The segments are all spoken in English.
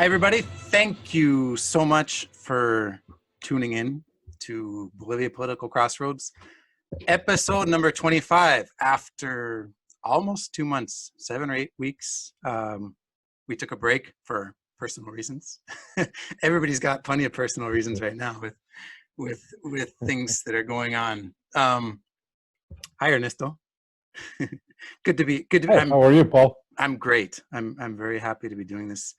everybody. Thank you so much for tuning in to Bolivia Political Crossroads, episode number 25. After almost 2 months, 7 or 8 weeks, we took a break for personal reasons. Everybody's got plenty of personal reasons right now with things that are going on. Hi, Ernesto. Good to be. Hi, how are you, Paul? I'm great. I'm very happy to be doing this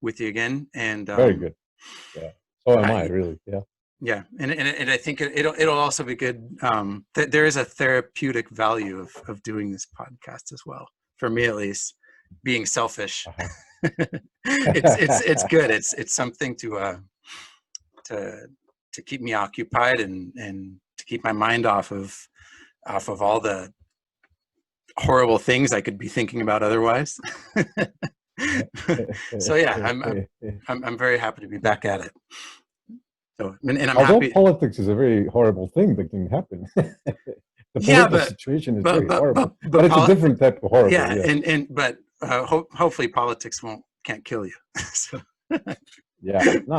with you again. And very good. Yeah. So am I really. Yeah. Yeah, and I think it'll also be good. There is a therapeutic value of doing this podcast as well, for me at least. Being selfish, it's good. It's something to keep me occupied and to keep my mind off of all the horrible things I could be thinking about otherwise. So yeah, I'm very happy to be back at it. So and I'm Although happy. Politics is a very horrible thing that can happen. The political situation is very horrible, but it's a different type of horrible. Yeah, but hopefully politics can't kill you. So. Yeah, no.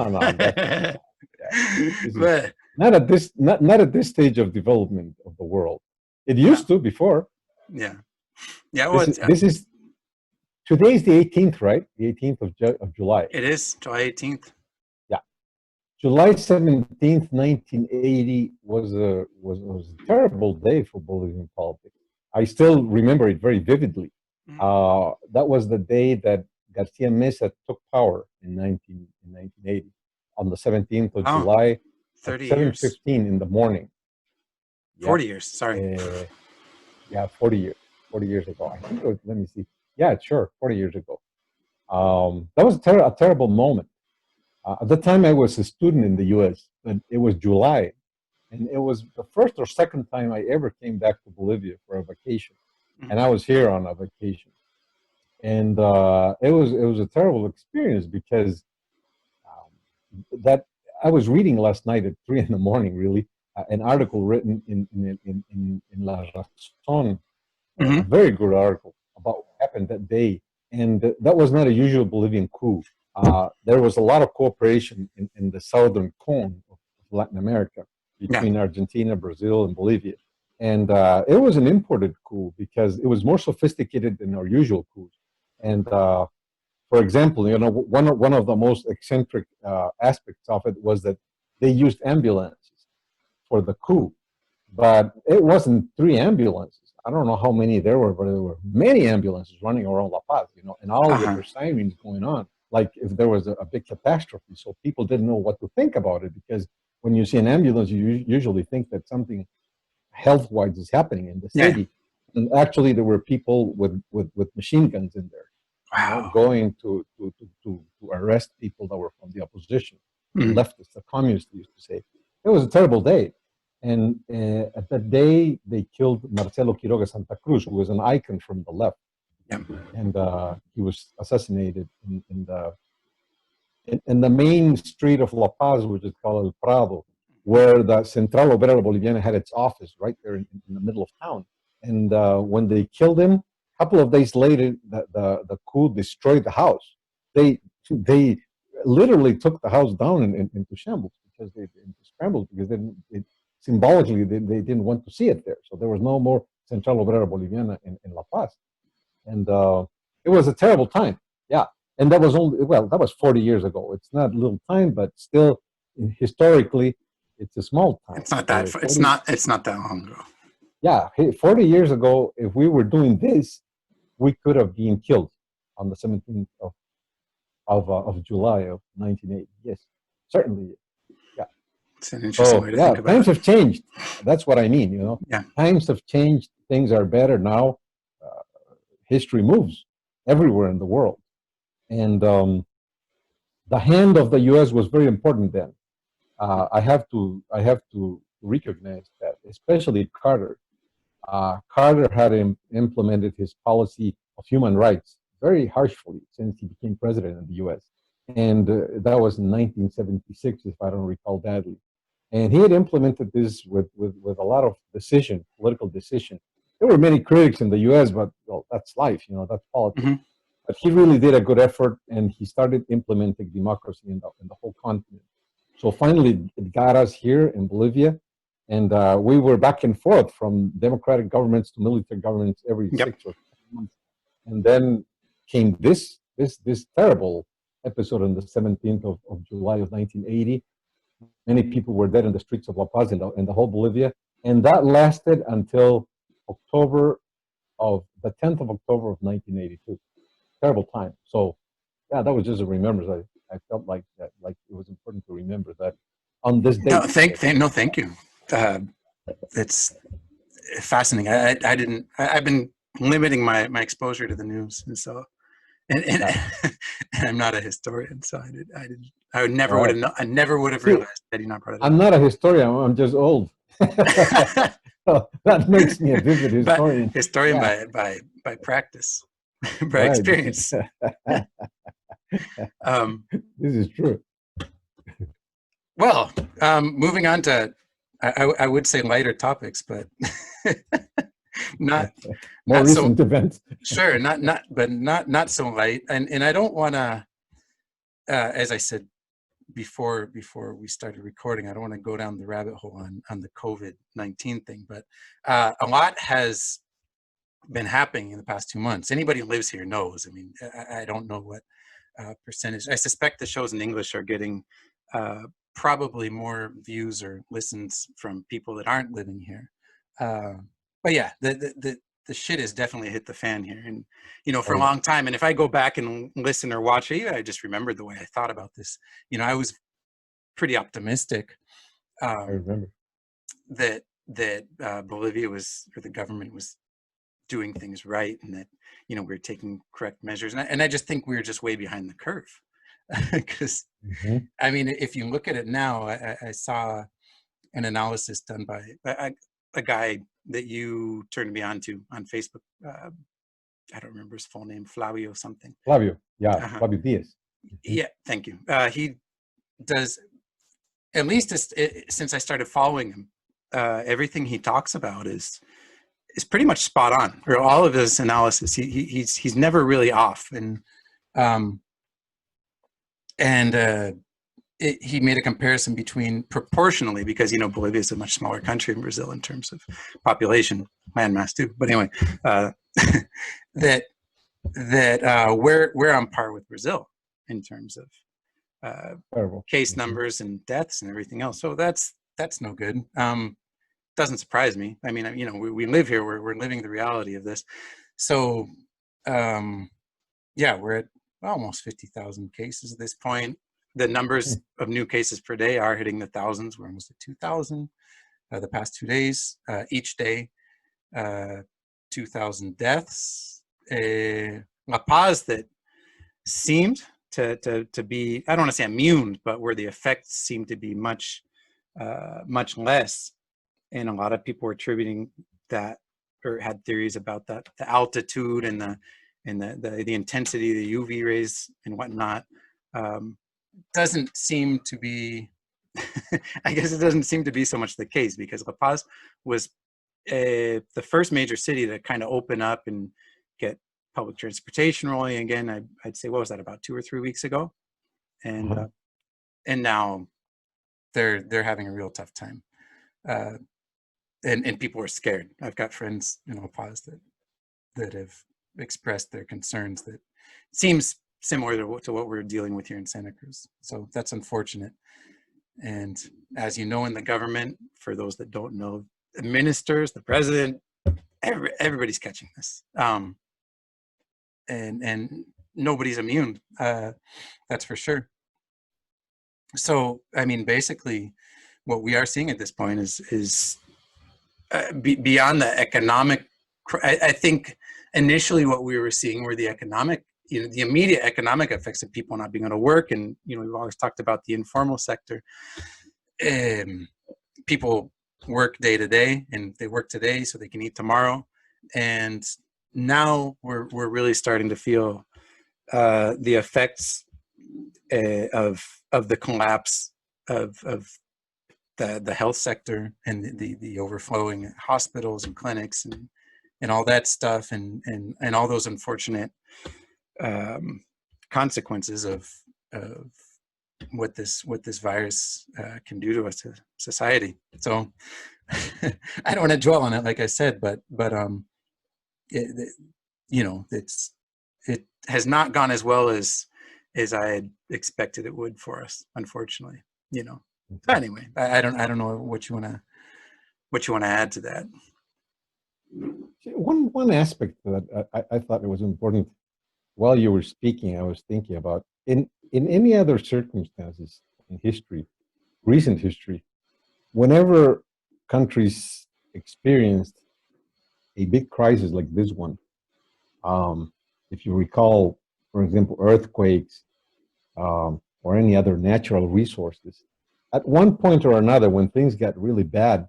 But not at this stage of development of the world. It used to before. Yeah. Well, today's the 18th, right? The 18th of July. It is July 18th. Yeah, July 17th, 1980 was a terrible day for Bolivian politics. I still remember it very vividly. That was the day that Garcia Mesa took power in 1980 on the 17th of July, 30 at 7:15 in the morning. 40 years. Sorry. Yeah, 40 years. 40 years ago. I think it was, let me see. Yeah, sure, 40 years ago. That was a terrible moment. At the time, I was a student in the U.S., but it was July. And it was the first or second time I ever came back to Bolivia for a vacation. And I was here on a vacation. And it was a terrible experience because that I was reading last night at 3 a.m, really, an article written in La Razón, a very good article about what happened that day. And that was not a usual Bolivian coup. There was a lot of cooperation in the southern cone of Latin America between Argentina, Brazil, and Bolivia. And it was an imported coup because it was more sophisticated than our usual coups. And for example, one of the most eccentric aspects of it was that they used ambulances for the coup, but it wasn't 3 ambulances. I don't know how many there were, but there were many ambulances running around La Paz, and all with their sirens going on, like if there was a big catastrophe. So people didn't know what to think about it, because when you see an ambulance, you usually think that something health-wise is happening in the city. And actually, there were people with machine guns in there, going to arrest people that were from the opposition, leftists, the communists used to say. It was a terrible day. And at that day, they killed Marcelo Quiroga Santa Cruz, who was an icon from the left. And he was assassinated in the main street of La Paz, which is called El Prado, where the Central Obrera Boliviana had its office right there in the middle of town. And when they killed him, a couple of days later, the coup destroyed the house. They literally took the house down into shambles because they scrambled, because symbolically they didn't want to see it there. So there was no more Central Obrera Boliviana in La Paz. And it was a terrible time. Yeah. And that was that was 40 years ago. It's not a little time, but still, historically, it's a small time. It's not that. It's not that long ago. Yeah, 40 years ago, if we were doing this, we could have been killed on the 17th of July of 1980. Yes, certainly. Yeah. It's an interesting way to think about times have changed. That's what I mean. Yeah. Times have changed. Things are better now. History moves everywhere in the world, and the hand of the U.S. was very important then. I have to recognize that, especially Carter. Carter had implemented his policy of human rights very harshly since he became president of the U.S. And that was in 1976, if I don't recall badly. And he had implemented this with a lot of political decision. There were many critics in the U.S., but well, that's life, that's politics. But he really did a good effort, and he started implementing democracy in the whole continent. So finally, it got us here in Bolivia, and we were back and forth from democratic governments to military governments every Yep. 6 or 7 months. And then came this terrible episode on the 17th of July of 1980. Many people were dead in the streets of La Paz in the whole Bolivia, and that lasted until October of the 10th of October of 1982. Terrible time. So, yeah, that was just a remembrance. I felt like that, like it was important to remember that on this No, date. thank you. It's fascinating. I've been limiting my exposure to the news, and so, and and I'm not a historian, so I would never would have, I never would have realized that you not brought it up. I'm not a historian. I'm just old. So that makes me a vivid historian. But historian by practice, by experience. This is true. Well, moving on to, I would say lighter topics, but not more not recent so, events. Sure, not so light, and I don't want to, as I said before we started recording, I don't want to go down the rabbit hole on the COVID-19 thing, but a lot has been happening in the past 2 months. Anybody who lives here knows. I mean, I don't know what percentage. I suspect the shows in English are getting probably more views or listens from people that aren't living here. But yeah, the shit has definitely hit the fan here, and for a long time. And if I go back and listen or watch it, I just remembered the way I thought about this. I was pretty optimistic. I remember that Bolivia was, or the government was, doing things right, and that we were taking correct measures. And I just think we were just way behind the curve, because I mean, if you look at it now, I saw an analysis done by a guy that you turned me on to on Facebook. I don't remember his full name, Flavio something. Flavio, yeah, Flavio Diaz. Yeah, thank you. He does, at least since I started following him, everything he talks about is pretty much spot on. For all of his analysis, he's never really off, and he made a comparison between, proportionally, because Bolivia is a much smaller country than Brazil in terms of population, landmass too. But anyway, that we're on par with Brazil in terms of case numbers and deaths and everything else. So that's no good. Doesn't surprise me. I mean, we live here. We're living the reality of this. So, yeah, we're at almost 50,000 cases at this point. The numbers of new cases per day are hitting the thousands. We're almost at 2,000 the past 2 days. Each day, 2,000 deaths. La Paz, that seemed to be, I don't want to say immune, but where the effects seem to be much less. And a lot of people were attributing that, or had theories about that, the altitude and the intensity of the UV rays and whatnot. Doesn't seem to be, I guess it doesn't seem to be so much the case, because La Paz was the first major city to kind of open up and get public transportation rolling again. I'd say, what was that, about 2 or 3 weeks ago? And and now they're having a real tough time. And people are scared. I've got friends in La Paz that have expressed their concerns that seems similar to what we're dealing with here in Santa Cruz. So that's unfortunate. And as you know, in the government, for those that don't know, the ministers, the president, everybody's catching this. And nobody's immune. That's for sure. So, I mean, basically, what we are seeing at this point is beyond the economic. I think initially what we were seeing were the economic, the immediate economic effects of people not being able to work. And, we've always talked about the informal sector. People work day to day, and they work today so they can eat tomorrow. And now we're really starting to feel the effects of the collapse of the health sector, and the overflowing hospitals and clinics and all that stuff, and all those unfortunate consequences of what this virus can do to us, to society. So I don't want to dwell on it, like I said, but it has not gone as well as I had expected it would for us, unfortunately. But anyway, I don't know what you want to add to that. One aspect that I thought it was important while you were speaking, I was thinking about in any other circumstances in history, recent history, whenever countries experienced a big crisis like this one, if you recall, for example, earthquakes or any other natural resources, at one point or another, when things got really bad,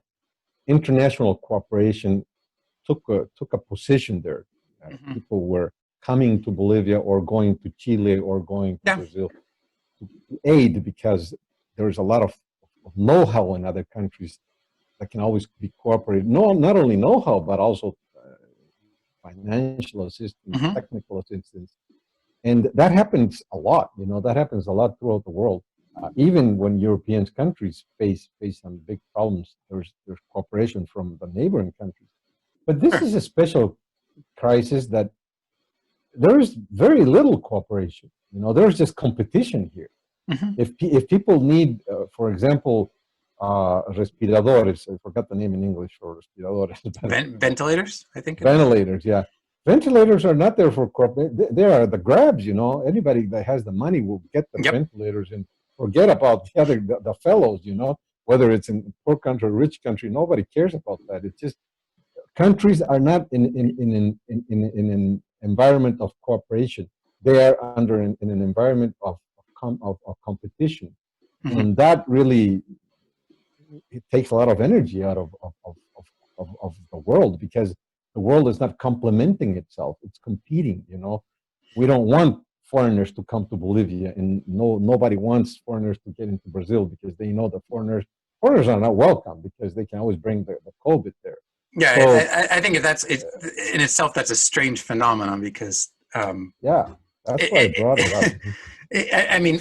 international cooperation took a position there. People were coming to Bolivia or going to Chile or going to Brazil to aid, because there's a lot of know-how in other countries that can always be cooperated. Not only know-how, but also financial assistance, technical assistance. And that happens a lot, that happens a lot throughout the world. Even when European countries face some big problems, there's cooperation from the neighboring countries. But this is a special crisis that there is very little cooperation. There's just competition here. If people need, for example, respiradores, I forgot the name in English for respiradores. Ventilators, I think. Ventilators, yeah. Ventilators are not there for corporate. They are the grabs. Anybody that has the money will get the ventilators and forget about the fellows. Whether it's in poor country or rich country, nobody cares about that. It's just countries are not in an environment of cooperation. They are under in an environment of competition, and that really, it takes a lot of energy out of the world, because the world is not complementing itself; it's competing. We don't want foreigners to come to Bolivia, and nobody wants foreigners to get into Brazil, because they know the foreigners are not welcome, because they can always bring the COVID there. Yeah, so, I think that's in itself, that's a strange phenomenon, because yeah, that's why I brought it up. I mean,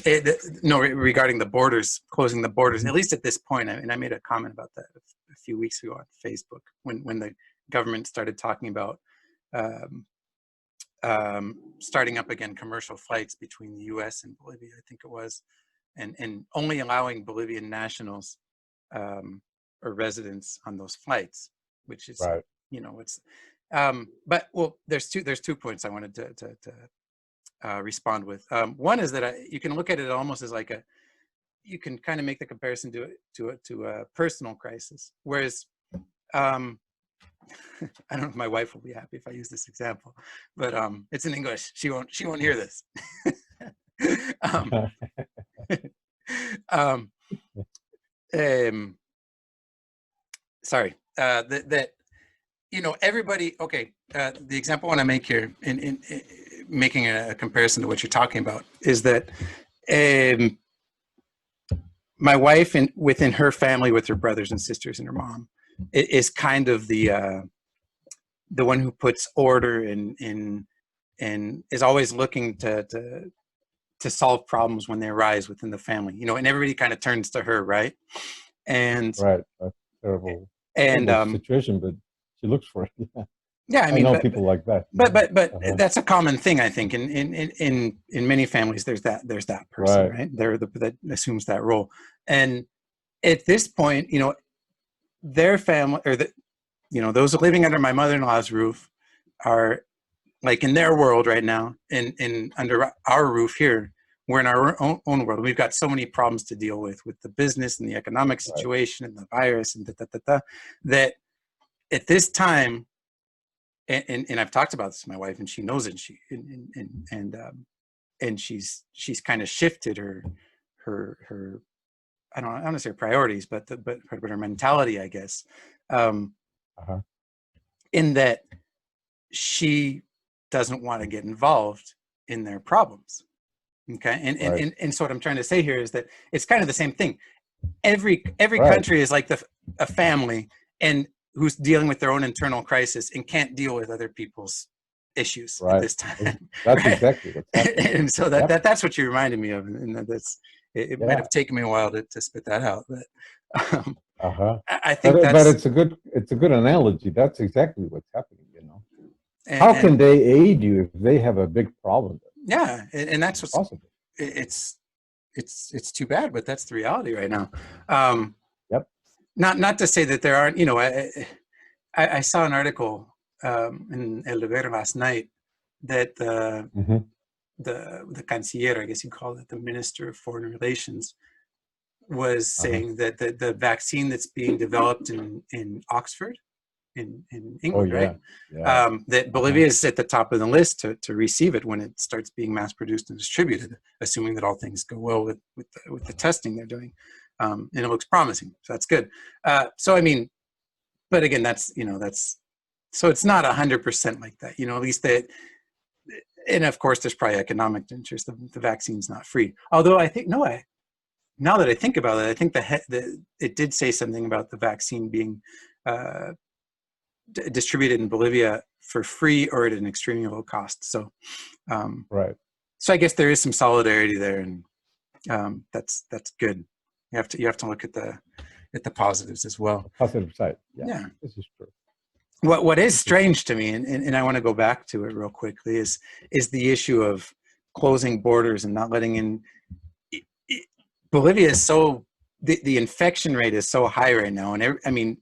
regarding the borders, closing the borders, at least at this point, I made a comment about that a few weeks ago on Facebook, when the government started talking about starting up again commercial flights between the U.S. and Bolivia, I think it was, and only allowing Bolivian nationals or residents on those flights, which is right. It's but well, there's two points I wanted to respond with. One is that you can look at it almost as like you can kind of make the comparison to a personal crisis, whereas I don't know if my wife will be happy if I use this example, but it's in English. She won't hear this. Sorry. That everybody. Okay. The example I want to make here, in making a comparison to what you're talking about, is that my wife, within her family, with her brothers and sisters and her mom, is kind of the one who puts order in and is always looking to solve problems when they arise within the family. And everybody kind of turns to her, right? And right, that's terrible. And situation, but she looks for it. Yeah, I mean, know people like that. But that's a common thing, I think, in many families. There's that person, right? That assumes that role. And at this point, their family, or those living under my mother-in-law's roof, are like in their world right now, in under our roof here. We're in our own world. We've got so many problems to deal with the business and the economic situation and the virus and that at this time, and I've talked about this with my wife, and she knows it. And she's kind of shifted her I don't want to say her priorities, but her mentality, I guess, in that she doesn't want to get involved in their problems. Okay, and so what I'm trying to say here is that it's kind of the same thing. Every country is like a family, and who's dealing with their own internal crisis and can't deal with other people's issues at Right. this time. That's Right? exactly what's happening. And so that's what you reminded me of, and that's it might Yeah. have taken me a while to spit that out, but Uh-huh. I think But that's it's a good analogy. That's exactly what's happening, you know. How can and they aid you if they have a big problem? yeah, and that's what's Possible. it's it's too bad, but that's the reality right now. Um, Yep. not to say that there aren't, you know, I saw an article in El Deber last night that Hmm. the canciller, I guess you call it, the Minister of Foreign Relations, was Uh-huh. saying that the vaccine that's being developed in Oxford, in Oh England, right? yeah. Yeah. That Uh-huh. Bolivia is at the top of the list to receive it when it starts being mass produced and distributed, assuming that all things go well with the testing they're doing. And it looks promising, so that's good. So I mean, but again, that's, you know, that's, so it's not 100% like that, you know, at least that. And of course, there's probably economic interest. The vaccine's not free. Although I think, no, now that I think about it, I think it did say something about the vaccine being uh, distributed in Bolivia for free or at an extremely low cost. So, um, Right. so I guess there is some solidarity there, and that's good. You have to look at the positives as well. A positive side. Yeah. Yeah. This is true. What is This is strange to me, and I want to go back to it real quickly, is the issue of closing borders and not letting in. Bolivia is so, the infection rate is so high right now, and I mean,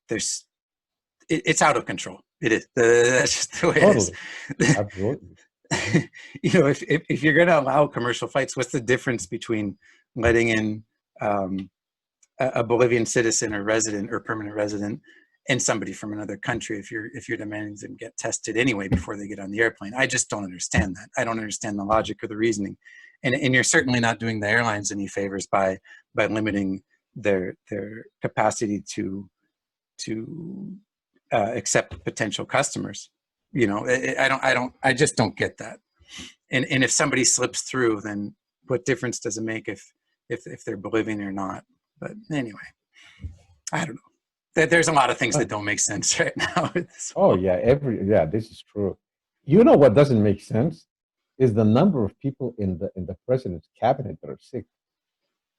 it's out of control. It is. That's just the way totally. it is. Absolutely. Uh-huh. You know, if you're going to allow commercial flights, what's the difference between letting in a Bolivian citizen or resident or permanent resident and somebody from another country if you're demanding them get tested anyway before they get on the airplane? I just don't understand that. I don't understand the logic or the reasoning, and you're certainly not doing the airlines any favors by limiting their capacity to accept potential customers. You know, I just don't get that. And if somebody slips through, then what difference does it make if they're Bolivian or not? But anyway, I don't know. There's a lot of things that don't make sense right now. Oh yeah, this is true. You know what doesn't make sense is the number of people in the president's cabinet that are sick,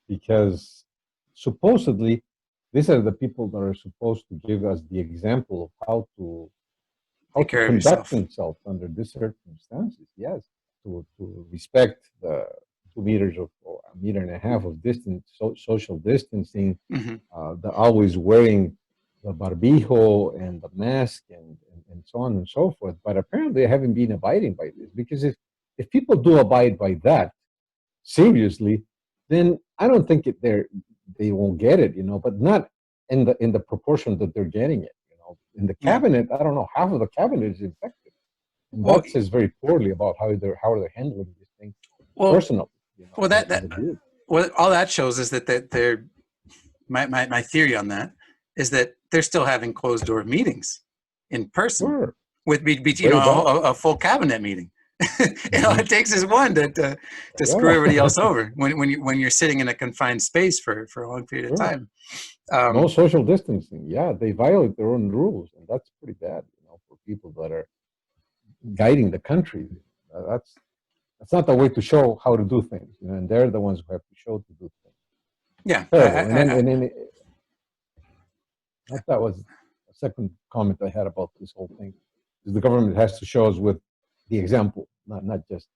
because supposedly these are the people that are supposed to give us the example of how Take to care of conduct yourself. themselves under these circumstances. Yes, to respect the 2 meters or a meter and a half of distance, social distancing, Hmm. the always wearing the barbijo and the mask and so on and so forth. But apparently, they haven't been abiding by this, because if people do abide by that seriously, then I don't think they won't get it, you know, but not in the proportion that they're getting it. You know, in the Yeah. cabinet, I don't know, half of the cabinet is infected, and Well, that says very poorly about how they're handling this thing well, personally, you know, well. as a group. What all that shows is that they're my theory on that is that they're still having closed door meetings in person Sure, with you very know bad. a full cabinet meeting. All Hmm. it takes is one to screw Yeah, everybody else over when you're sitting in a confined space for a long period of sure. time. No Um, social distancing. Yeah, they violate their own rules, and that's pretty bad, you know, for people that are guiding the country. That's not the way to show how to do things, you know, and they're the ones who have to show to do things. yeah, Terrible. And then that was a second comment I had about this whole thing, is the government has to show us with the example, not just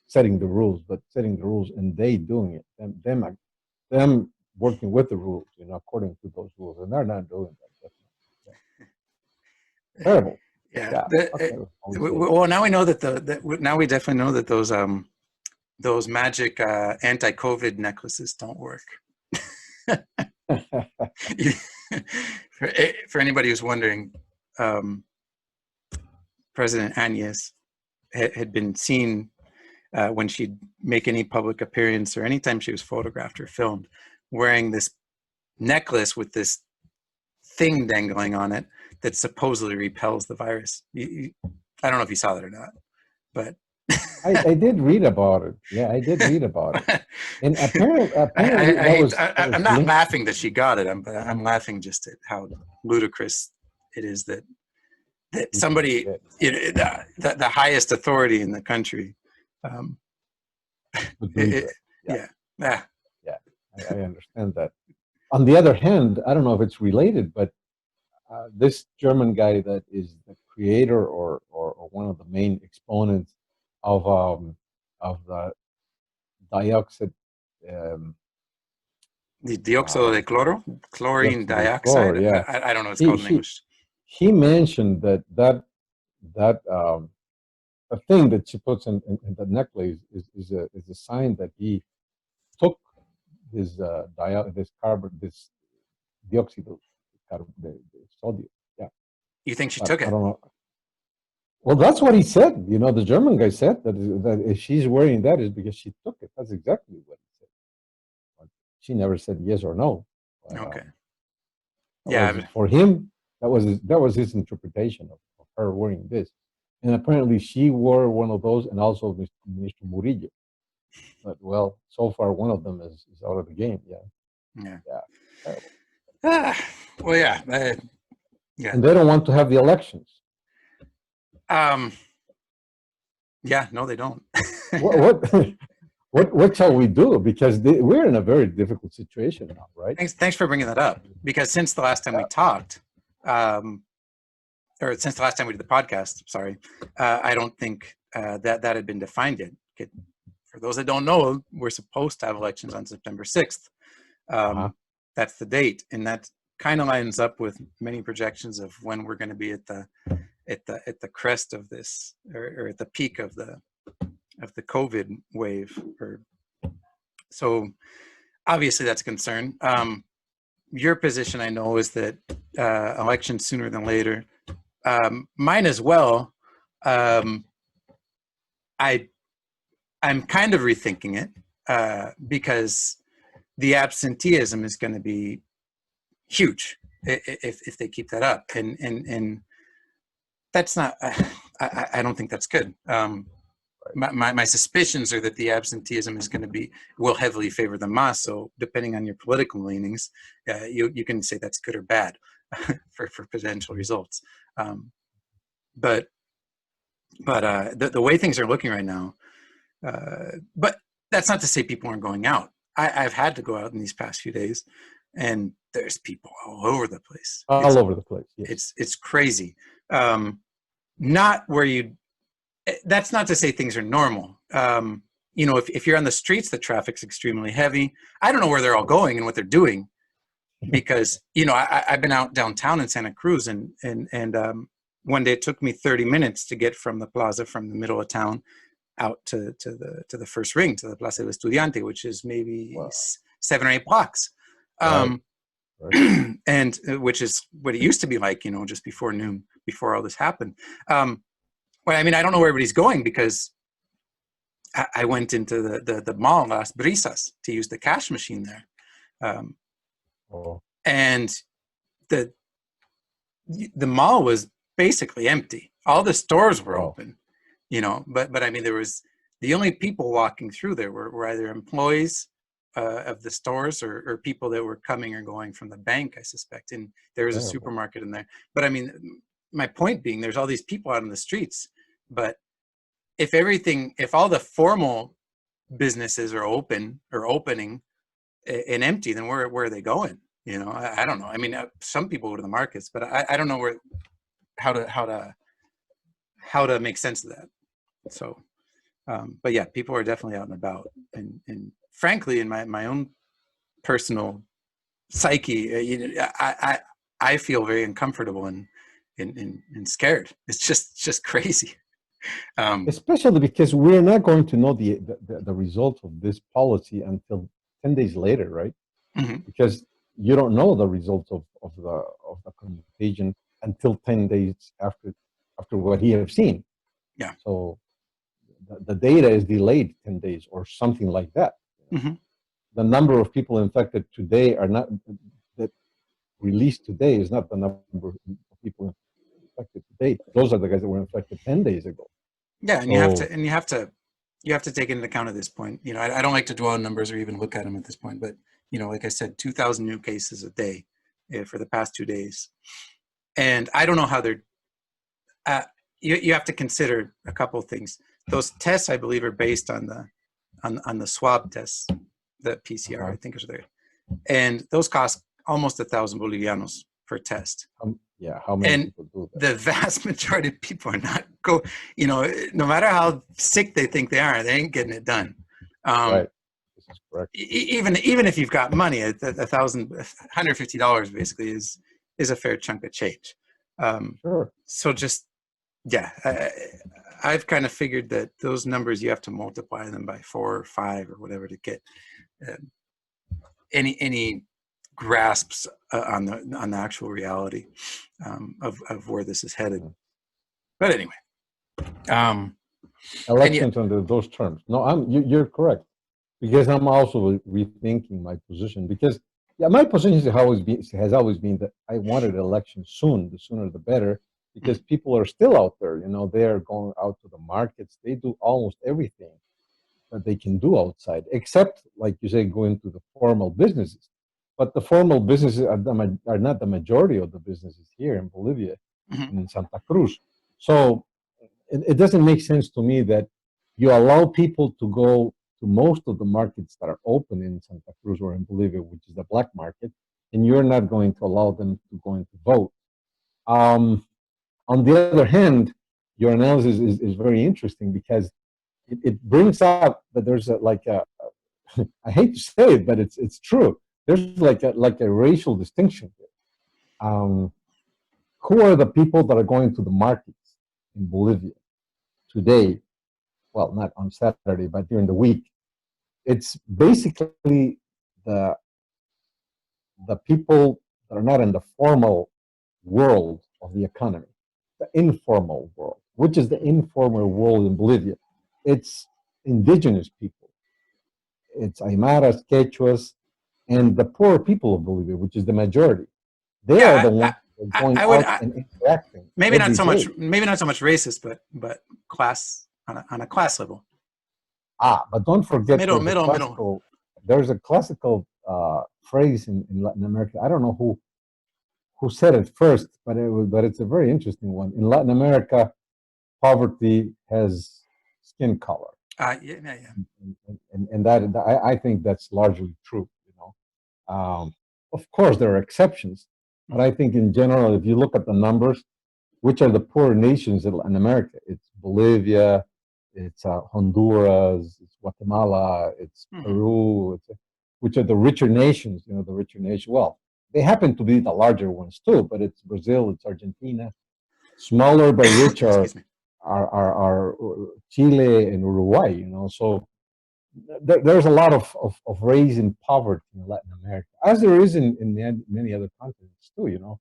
setting the rules, but setting the rules and they doing it, them working with the rules, you know, according to those rules, and they're not doing that. So, terrible. yeah. Yeah. Okay. Always say Well, now we know now we definitely know that those magic anti-COVID necklaces don't work. that. For anybody who's wondering, um, President Agnes had been seen when she'd make any public appearance or anytime she was photographed or filmed wearing this necklace with this thing dangling on it that supposedly repels the virus. I don't know if you saw that or not, but I did read about it. Yeah, I did read about it. And apparently that was I'm not linked. laughing that she got it. I'm laughing just at how ludicrous it is that that somebody, the highest authority in the country, would do that. yeah. I understand that. On the other hand, I don't know if it's related, but this German guy that is the creator or one of the main exponents of the dioxide. The dioxide de chloro, chlorine dioxide. Chloro, yeah. I don't know what it's called in English. He mentioned that a thing that she puts in the necklace is a sign that he took this this dioxide the sodium. Yeah. You think she took it? I don't know. Well, that's what he said. The German guy said that if she's wearing that is because she took it. That's exactly what he said. But she never said yes or no. But, okay. For him, that was his interpretation of her wearing this. And apparently she wore one of those, and also Minister Murillo. But so far one of them is out of the game. Yeah. Well, yeah. And they don't want to have the elections. Yeah, no, they don't. What shall we do? Because we're in a very difficult situation now, right? Thanks for bringing that up. Because since the last time we talked, or since the last time we did the podcast, sorry, I don't think that had been defined yet. Okay. For those that don't know, we're supposed to have elections on September 6th. That's the date, and that kind of lines up with many projections of when we're going to be at the crest of this, or at the peak of the COVID wave. So obviously that's a concern. Your position, I know, is that elections sooner than later. Mine as well. I'm kind of rethinking it because the absenteeism is going to be huge if they keep that up, and that's not. I don't think that's good. My suspicions are that the absenteeism will heavily favor the MAS. So depending on your political leanings, you can say that's good or bad for potential results. But the way things are looking right now, but that's not to say people aren't going out. I've had to go out in these past few days, and there's people all over the place. All over the place. Yes. It's crazy. Not where you. That's not to say things are normal. If you're on the streets, the traffic's extremely heavy. I don't know where they're all going and what they're doing, because I've been out downtown in Santa Cruz, and one day it took me 30 minutes to get from the plaza, from the middle of town, out to the first ring, to the Plaza del Estudiante, which is maybe 7 or 8 blocks, Right. and which is what it used to be like, just before noon, before all this happened. Well, I mean, I don't know where everybody's going, because I went into the mall, Las Brisas, to use the cash machine there, and the mall was basically empty. All the stores were open. But I mean, the only people walking through there were either employees of the stores or people that were coming or going from the bank, I suspect. And there was a supermarket in there. But I mean, my point being, there's all these people out in the streets. But if all the formal businesses are open or opening and empty, then where are they going? I don't know. I mean, some people go to the markets, but I don't know how to make sense of that. So, but yeah, people are definitely out and about, and frankly, in my own personal psyche, I feel very uncomfortable and scared. It's just crazy. Especially because we're not going to know the result of this policy until 10 days later, right? Mm-hmm. Because you don't know the results of the contagion until 10 days after what he have seen. Yeah. So the data is delayed 10 days or something like that. Mm-hmm. The number of people infected today that released today is not the number of people infected today. Those are the guys that were infected 10 days ago. Yeah, and you have to take into account at this point. I don't like to dwell on numbers or even look at them at this point, but like I said, 2,000 new cases a day for the past 2 days, and I don't know how they're you have to consider a couple of things. Those tests, I believe, are based on the swab tests, the PCR, I think is there, and those cost almost 1,000 bolivianos per test. How many and people do that? The vast majority of people are not no matter how sick they think they are, they ain't getting it done. Right. This is correct. Even if you've got money, $150 basically is a fair chunk of change. Sure. So just, yeah, I've kind of figured that those numbers, you have to multiply them by 4 or 5 or whatever to get any grasps on the actual reality of where this is headed. But anyway, elections under those terms. No, you're correct, because I'm also rethinking my position, because my position has always been that I wanted elections soon. The sooner the better, because people are still out there. They are going out to the markets. They do almost everything that they can do outside, except, like you say, going to the formal businesses. But the formal businesses are not the majority of the businesses here in Bolivia and in Santa Cruz. So it doesn't make sense to me that you allow people to go to most of the markets that are open in Santa Cruz or in Bolivia, which is the black market, and you're not going to allow them to go in to vote. On the other hand, your analysis is very interesting, because it brings out that there's I hate to say it, but it's true. There's like a racial distinction here. Who are the people that are going to the markets in Bolivia today? Well, not on Saturday, but during the week. It's basically the people that are not in the formal world of the economy, the informal world. Which is the informal world in Bolivia? It's indigenous people. It's Aymaras, Quechuas, and the poor people of Bolivia, which is the majority. They are the ones going out and interacting. Maybe not so much racist, but class on a class level. But don't forget middle. There's a classical phrase in Latin America. I don't know who said it first, but it's a very interesting one. In Latin America, poverty has skin color. Yeah. And that I think that's largely true. Of course, there are exceptions, but I think in general, if you look at the numbers, which are the poor nations in Latin America? It's Bolivia, it's Honduras, it's Guatemala, it's Peru, which are the richer nations. The richer nations. Well, they happen to be the larger ones too, but it's Brazil, it's Argentina. Smaller but rich are Chile and Uruguay. So there's a lot of raising poverty in Latin America, as there is in many other continents too.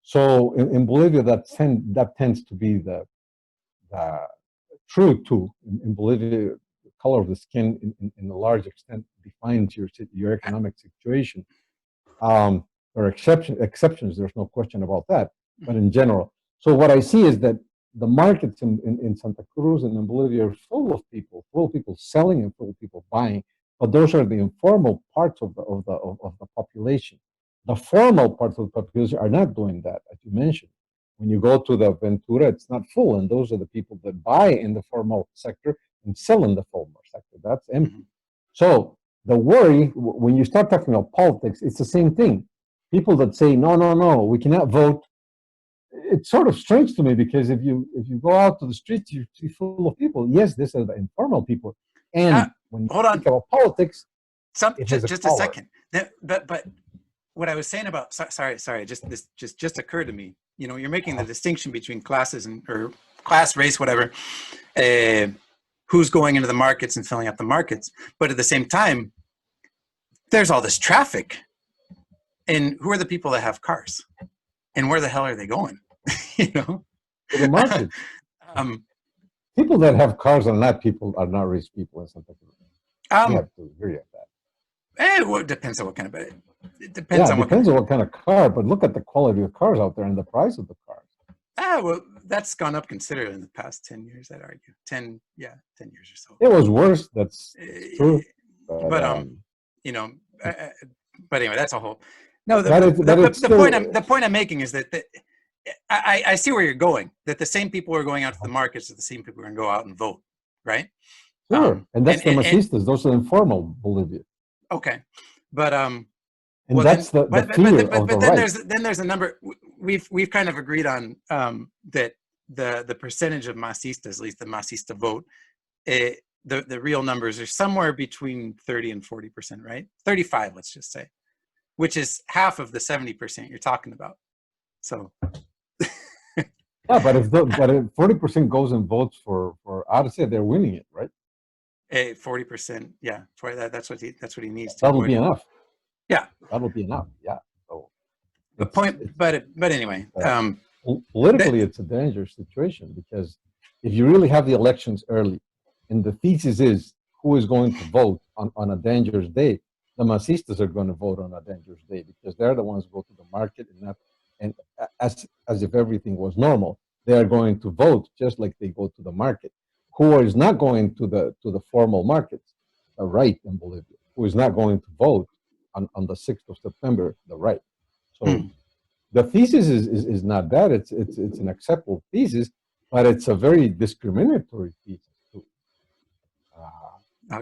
So in Bolivia, that tends to be the true too. In Bolivia, the color of the skin, in a large extent, defines your economic situation. There are exceptions. There's no question about that. But in general, so what I see is that the markets in Santa Cruz and in Bolivia are full of people selling and full of people buying. But those are the informal parts of the population. The formal parts of the population are not doing that, as you mentioned. When you go to the Ventura, it's not full, and those are the people that buy in the formal sector and sell in the formal sector. That's empty. So the worry, when you start talking about politics, it's the same thing. People that say, no, we cannot vote. It's sort of strange to me, because if you go out to the streets, you see full of people. Yes, these are the informal people. And when you think about politics, just a second. But what I was saying about sorry, just occurred to me. You're making the distinction between classes or class, race, whatever. Who's going into the markets and filling up the markets, but at the same time, there's all this traffic, and who are the people that have cars, and where the hell are they going? To the market. People that have cars are not rich people in Santa Cruz. You have to agree on that. It depends on what kind of. It depends on what kind of car, but look at the quality of cars out there and the price of the cars. Well, that's gone up considerably in the past 10 years, I'd argue. 10 years or so. It was worse. That's true. But anyway, that's a whole. No, the point I'm making is that I see where you're going, that the same people who are going out to the markets are the same people who are going to go out and vote, right? Sure, and that's the Masistas. Those are informal Bolivia. Okay, but and well, that's the fear of the then right. there's a number we've kind of agreed on that the percentage of Masistas, at least the Masista vote, the real numbers are somewhere between 30 and 40%, right? 35, let's just say, which is half of the 70% you're talking about. So. Yeah, but if 40% goes and votes for Arce, they're winning it, right? 40%, yeah. That's what he needs to. That'll be enough. Yeah, that'll be enough. Yeah. So the point, but anyway, politically, it's a dangerous situation because if you really have the elections early, and the thesis is who is going to vote on a dangerous day, the Masistas are going to vote on a dangerous day because they're the ones who go to the market and as if everything was normal. They are going to vote just like they go to the market. Who is not going to the formal markets? The right in Bolivia. Who is not going to vote on the 6th of September? The right. So the thesis is not that. It's an acceptable thesis, but it's a very discriminatory thesis too.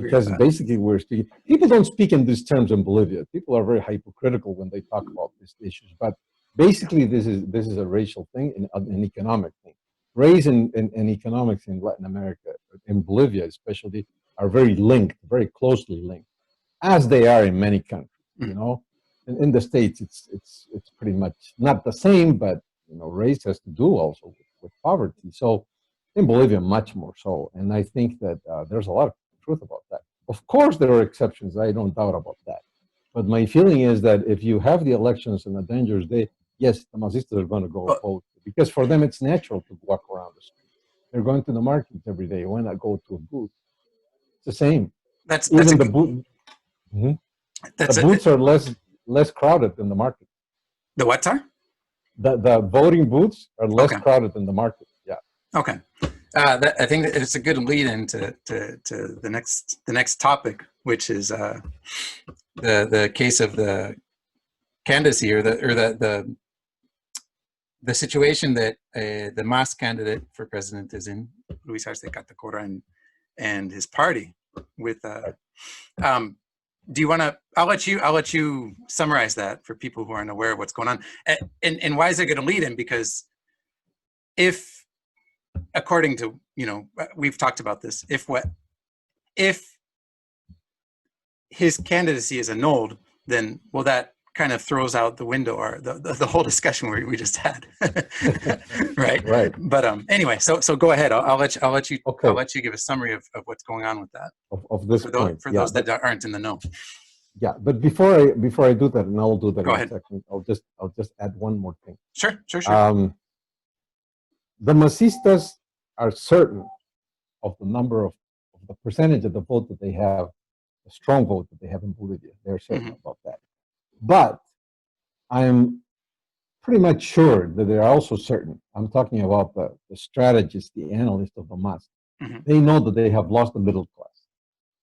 Because basically we're speaking. People don't speak in these terms in Bolivia. People are very hypocritical when they talk about these issues. But basically, this is a racial thing and an economic thing. Race and economics in Latin America, in Bolivia especially, are very linked, very closely linked, as they are in many countries. You know, in the States, it's pretty much not the same, but race has to do also with poverty. So in Bolivia, much more so. And I think that there's a lot of truth about that. Of course, there are exceptions. I don't doubt about that. But my feeling is that if you have the elections on a dangerous day, yes, the Masistas are going to go vote because for them it's natural to walk around the street. They're going to the market every day. Why not go to a booth? It's the same. Even the booth. The booths are less crowded than the market. The what are? The voting booths are less crowded than the market. Yeah. Okay. I think that it's a good lead into the next topic, which is the case of the candidacy or the situation that the MAS candidate for president is in, Luis Arce Catacora and his party. With do you want to? I'll let you summarize that for people who aren't aware of what's going on, and why is it going to lead in? Because if, according to we've talked about this, if his candidacy is annulled, then that kind of throws out the window or the whole discussion we just had. right. But anyway, so go ahead. I'll let you give a summary of what's going on with that of this point for those that aren't in the know. Yeah, but before I do that, and I'll do that go in ahead. a second, I'll just add one more thing. Sure. The Masistas are certain of the number of the percentage of the vote that they have, the strong vote that they have in Bolivia. They're certain about that. But I'm pretty much sure that they're also certain. I'm talking about the strategists, the analysts of the MAS. They know that they have lost the middle class.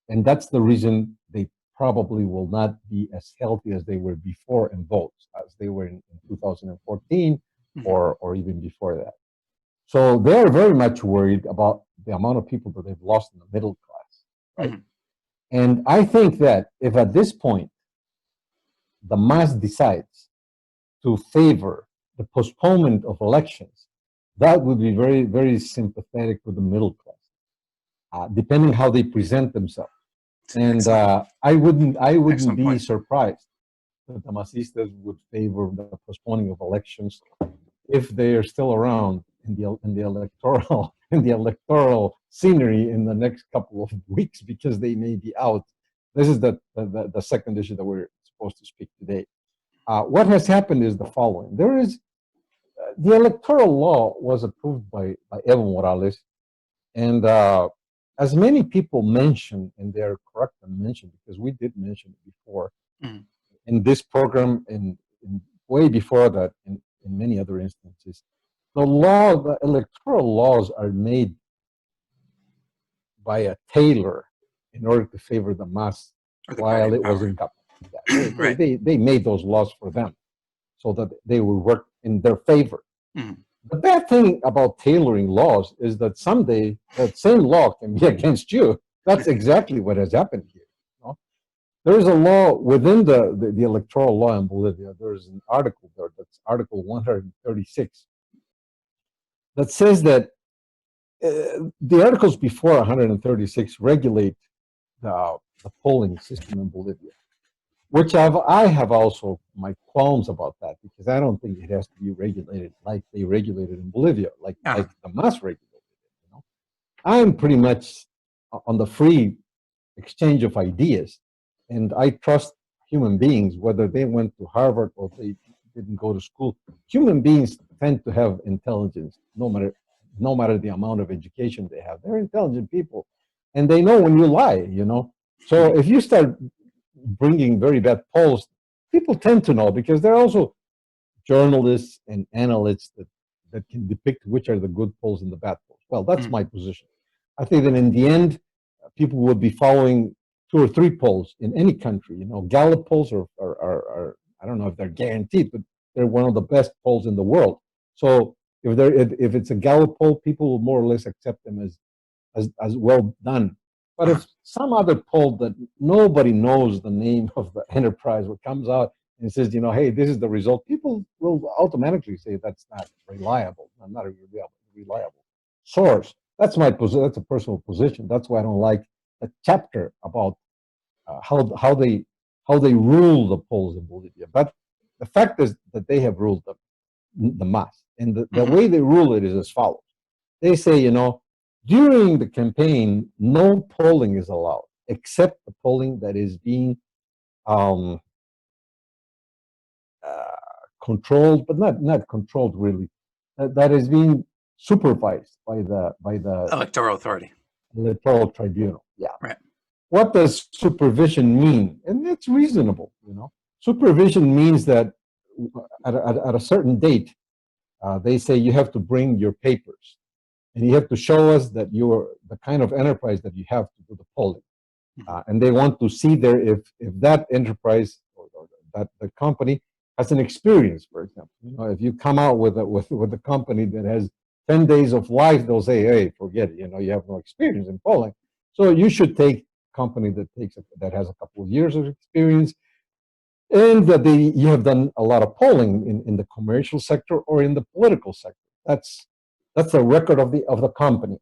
And that's the reason they probably will not be as healthy as they were before in votes, as they were in 2014 or even before that. So they're very much worried about the amount of people that they've lost in the middle class. Right? And I think that if at this point the MAS decides to favor the postponement of elections, that would be very, very sympathetic with the middle class, depending how they present themselves. And I wouldn't be surprised that the Masistas would favor the postponing of elections if they are still around in the electoral scenery in the next couple of weeks, because they may be out. This is the second issue that we're supposed to speak today. What has happened is the following. There is the electoral law was approved by Evo Morales, and as many people mention, and they're correct to mention because we did mention it before in this program and way before that in many other instances, the electoral laws are made by a tailor in order to favor the MAS while it was in government. They made those laws for them so that they would work in their favor. Mhm. The bad thing about tailoring laws is that someday that same law can be against you. That's exactly what has happened here. You know? There's a law within the electoral law in Bolivia. There's an article there, that's Article 136, that says that the articles before 136 regulate the polling system in Bolivia, which I have also my qualms about that, because I don't think it has to be regulated like they regulate it in Bolivia, like the mass regulated it. You know, I'm pretty much on the free exchange of ideas, and I trust human beings, whether they went to Harvard or they didn't go to school. Human beings tend to have intelligence, no matter the amount of education they have. They're intelligent people, and they know when you lie. You know, so if you start bringing very bad polls, people tend to know, because they're also journalists and analysts that can depict which are the good polls and the bad polls. Well, that's my position. I think that in the end, people would be following 2 or 3 polls in any country. You know, Gallup polls are I don't know if they're guaranteed, but they're one of the best polls in the world. So if it's a Gallup poll, people will more or less accept them as well done. But if some other poll that nobody knows the name of the enterprise, what comes out and says, you know, hey, this is the result, people will automatically say that's not reliable. I'm not a reliable source. That's my position. That's a personal position. That's why I don't like a chapter about how they rule the polls in Bolivia. But the fact is that they have ruled the mass, and the way they rule it is as follows. They say, you know, during the campaign, no polling is allowed except the polling that is being um, controlled, but not controlled really. That is being supervised by the Electoral authority. electoral tribunal. Yeah. Right. What does supervision mean? And it's reasonable. You know, supervision means that at a certain date, they say you have to bring your papers, and you have to show us that you're the kind of enterprise that you have to do the polling. And they want to see there if that enterprise or that the company has an experience. For example, you know, if you come out with a company that has 10 days of life, they'll say, hey, forget it. You know, you have no experience in polling. So you should take a company that has a couple of years of experience, and that you have done a lot of polling in the commercial sector or in the political sector. That's a record of the company.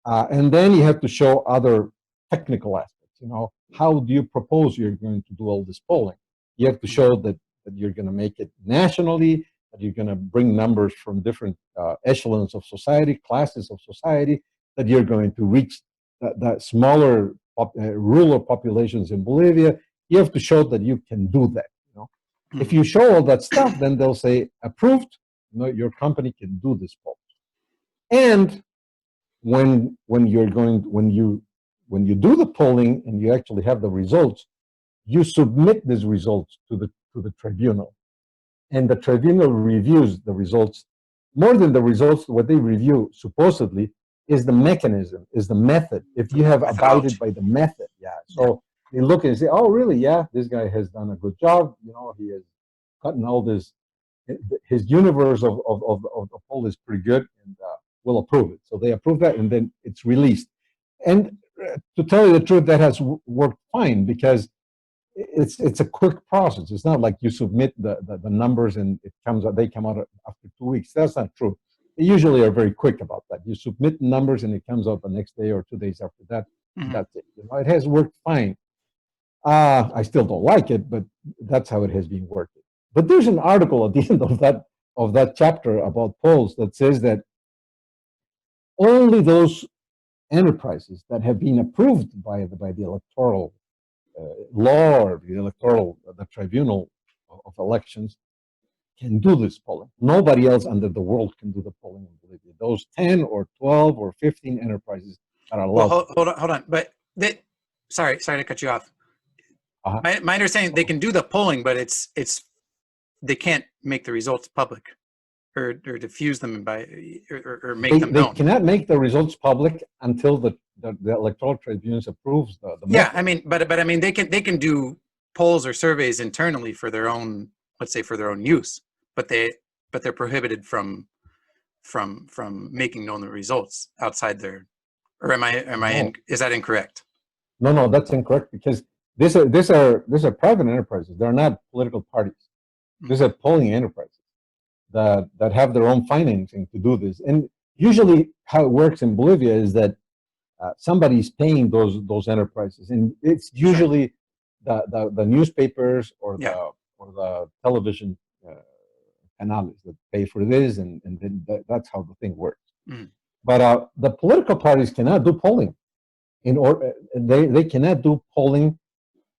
And then you have to show other technical aspects. You know, how do you propose you're going to do all this polling? You have to show that you're going to make it nationally, that you're going to bring numbers from different echelons of society, classes of society, that you're going to reach the smaller rural populations in Bolivia. You have to show that you can do that. You know, if you show all that stuff, then they'll say approved. You know, your company can do this poll. And when you do the polling and you actually have the results, you submit these results to the tribunal, and the tribunal reviews the results. More than the results, what they review supposedly is the mechanism, is the method. If you have abided by the method, yeah. So they look and say, oh, really? Yeah, this guy has done a good job. You know, he has gotten all this. His universe of the poll is pretty good, and will approve it. So they approve that, and then it's released. And to tell you the truth, that has worked fine, because it's a quick process. It's not like you submit the numbers and they come out after 2 weeks. That's not true. They usually are very quick about that. You submit numbers and it comes out the next day or 2 days after that. That's it. You know, it has worked fine. I still don't like it, but that's how it has been working. But there's an article at the end of that chapter about polls that says that only those enterprises that have been approved by the electoral law or the tribunal of elections can do this polling. Nobody else under the world can do the polling in Bolivia. Those 10 or 12 or 15 enterprises that are allowed. Well, hold on. But sorry to cut you off. My understanding, they can do the polling, but it's they can't make the results public or diffuse them or make them known. They cannot make the results public until the electoral tribunal approves the method. I mean, but I mean, they can do polls or surveys internally for their own, let's say, for their own use, but they're prohibited from from making known the results outside their, or No. is that incorrect? No, that's incorrect because these are private enterprises. They're not political parties. These are polling enterprises that have their own financing to do this. And usually, how it works in Bolivia is that somebody's paying those enterprises, and it's usually the newspapers or the television canales that pay for this, and then that's how the thing works. But the political parties cannot do polling. They cannot do polling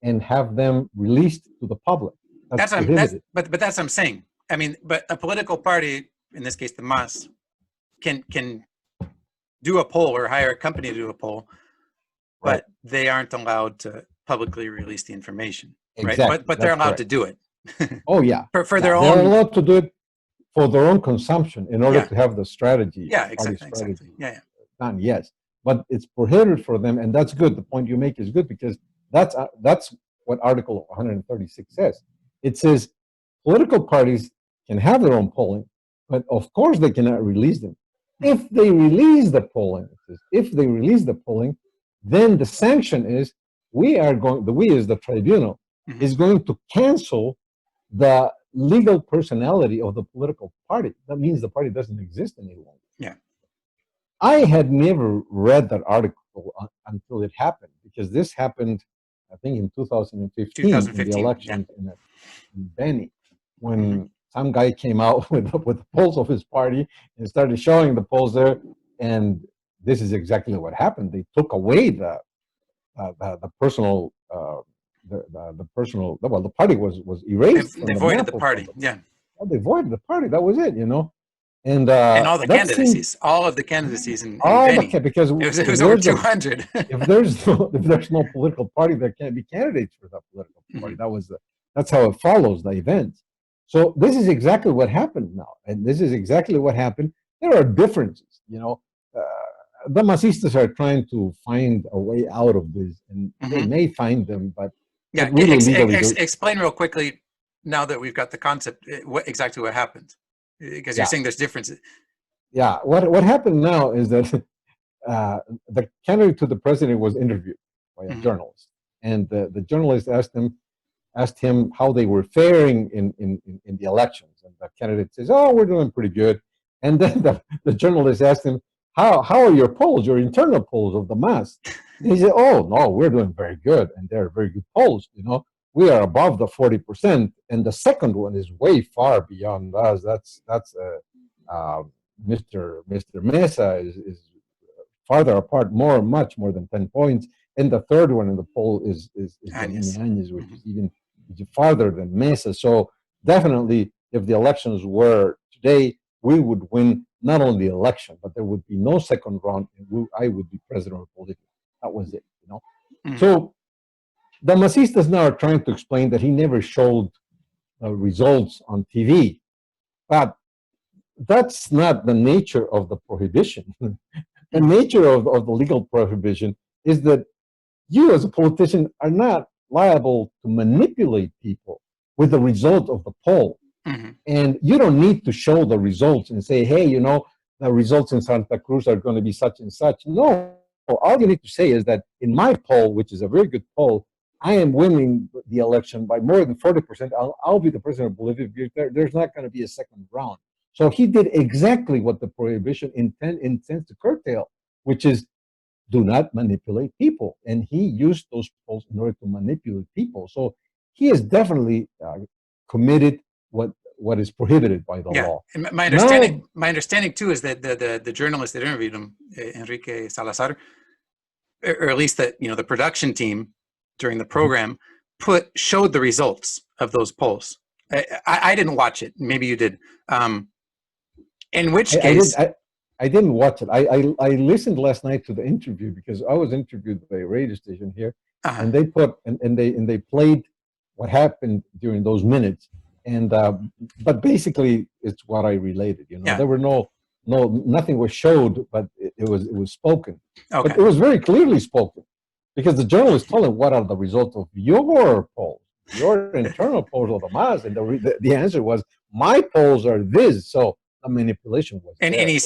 and have them released to the public. That's prohibited. But that's what I'm saying. I mean, but a political party, in this case the MAS, can do a poll or hire a company to do a poll, but they aren't allowed to publicly release the information. Exactly. Right? But they're allowed to do it. Oh yeah. For their own. They're allowed to do it for their own consumption in order to have the strategy. Yeah, exactly. Yeah. Done, yes. But it's prohibited for them, and that's good. The point you make is good because that's what Article 136 says. It says political parties can have their own polling, but of course they cannot release them. If they release the polling, then the sanction is we as the tribunal is going to cancel the legal personality of the political party. That means the party doesn't exist any longer. Yeah. I had never read that article until it happened, because this happened, I think, in 2015 in the election in Beni, when some guy came out with the polls of his party and started showing the polls there, and this is exactly what happened. They took away the personal. The party was erased. They voided the party. Yeah. Well, they voided the party. That was it, And all the candidacies, all of the candidacies in Beni, because it was over 200. if there's no political party, there can't be candidates for that political party. That's how it follows the events. So this is exactly what happened now, and this is exactly what happened. There are differences, the Masistas are trying to find a way out of this, and they may find them, but explain real quickly, now that we've got the concept, exactly what happened, because you're saying there's differences. Yeah, what happened now is that the candidate to the president was interviewed by a journalist, and the journalist asked him how they were faring in the elections, and the candidate says, "Oh, we're doing pretty good," and then the journalist asked him, How are your polls, your internal polls of the MAS? And he said, "Oh no, we're doing very good, and they're very good polls. We are above the 40%, and the second one is way far beyond us. That's Mr. Mesa is farther apart, much more than 10 points, and the third one in the poll is Áñez, which is even farther than Mesa. So definitely, if the elections were today, we would win not only the election, but there would be no second round, and I would be president of Bolivia." That was it, So the Masistas now are trying to explain that he never showed results on TV, but that's not the nature of the prohibition. The nature of the legal prohibition is that you, as a politician, are not liable to manipulate people with the result of the poll. And you don't need to show the results and say, "Hey, the results in Santa Cruz are going to be such and such." No, all you need to say is that in my poll, which is a very good poll, I am winning the election by more than 40%. I'll be the president of Bolivia. There's not going to be a second round. So he did exactly what the prohibition intends to curtail, which is do not manipulate people. And he used those polls in order to manipulate people. So he is definitely committed what is prohibited by the law. And my understanding too is that the journalist that interviewed him, Enrique Salazar, or at least that the production team during the program showed the results of those polls. I didn't watch it. Maybe you did. In which case, I didn't watch it. I listened last night to the interview because I was interviewed by a radio station here, and they they played what happened during those minutes. And but basically, it's what I related. There were nothing was showed, but it was spoken. Okay. But it was very clearly spoken, because the journalist told him, "What are the results of your polls, your internal polls of the MAS?" And the answer was, "My polls are this." So the manipulation was And there. he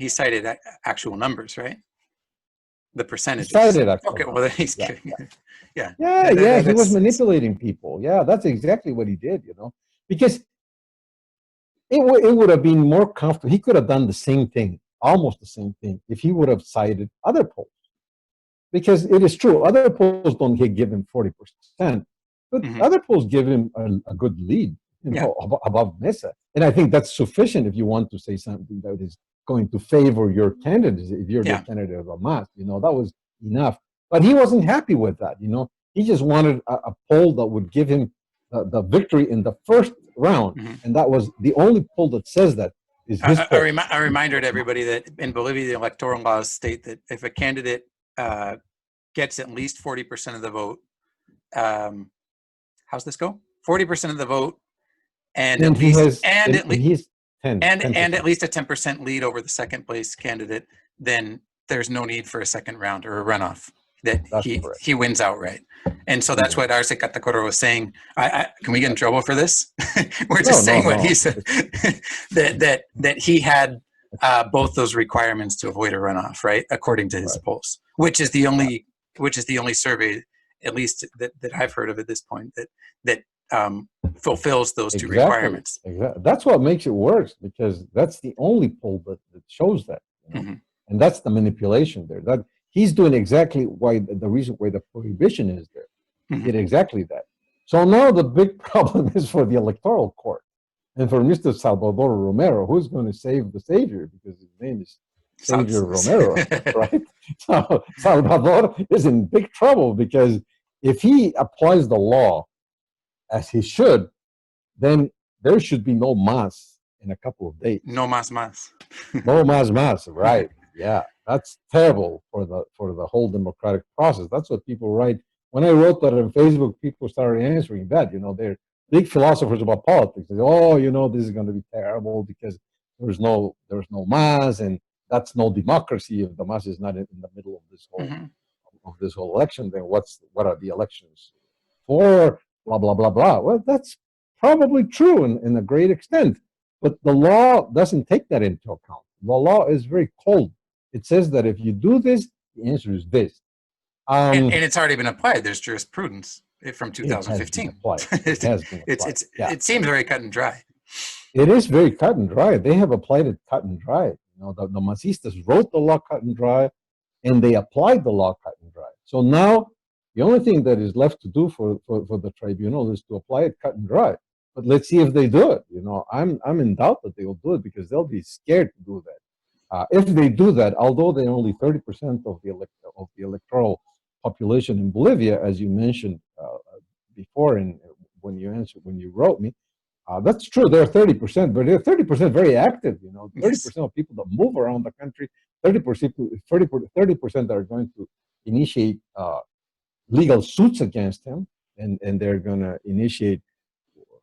cited actual numbers, right? The percentages. He cited actual okay, well numbers. then he's Yeah, kidding. yeah. Yeah, Yeah. He was manipulating people. Yeah, that's exactly what he did. Because it would have been more comfortable. He could have done the same thing, almost the same thing, if he would have cited other polls. Because it is true, other polls don't give him 40%, but other polls give him a good lead, above Mesa. And I think that's sufficient if you want to say something that is going to favor your candidate. If you're the candidate of Hamas, that was enough. But he wasn't happy with that. He just wanted a poll that would give him the victory in the first round, and that was the only poll that says that is his poll. A reminder to everybody that in Bolivia, the electoral laws state that if a candidate gets at least 40% of the vote, how's this go? 40% of the vote, and at least at least a 10% lead over the second place candidate, then there's no need for a second round or a runoff. That he wins outright. And so that's what Arce Catacora was saying. Can we get in trouble for this? We're just saying what he said. that he had both those requirements to avoid a runoff, right? According to his polls, which is the only survey, at least that I've heard of at this point, that fulfills those two requirements. Exactly. That's what makes it worse, because that's the only poll that shows that. And that's the manipulation there. That he's doing exactly the reason why the prohibition is there. He did exactly that. So now the big problem is for the electoral court and for Mr. Salvador Romero, who's going to save the savior, because his name is Savior Romero, right? So Salvador is in big trouble, because if he applies the law as he should, then there should be no mas in a couple of days. No mas. No mas, right? Yeah, that's terrible for the whole democratic process. That's what people write. When I wrote that on Facebook, people started answering that. They're big philosophers about politics. They say, this is going to be terrible because there's no mas, and that's no democracy if the mas is not in the middle of this whole election. Then what are the elections for? Blah blah blah blah. Well, that's probably true in a great extent, but the law doesn't take that into account. The law is very cold. It says that if you do this, the answer is this. And it's already been applied. There's jurisprudence from 2015. It has been applied. It seems very cut and dry. It is very cut and dry. They have applied it cut and dry. The Masistas wrote the law cut and dry, and they applied the law cut and dry. So now the only thing that is left to do for the tribunal is to apply it cut and dry. But let's see if they do it. I'm in doubt that they will do it, because they'll be scared to do that. If they do that, although they're only 30% of the electoral population in Bolivia, as you mentioned before, and when you wrote me, that's true. They're 30%, but they're 30% very active. 30% of people that move around the country, 30% are going to initiate legal suits against him, and they're going to initiate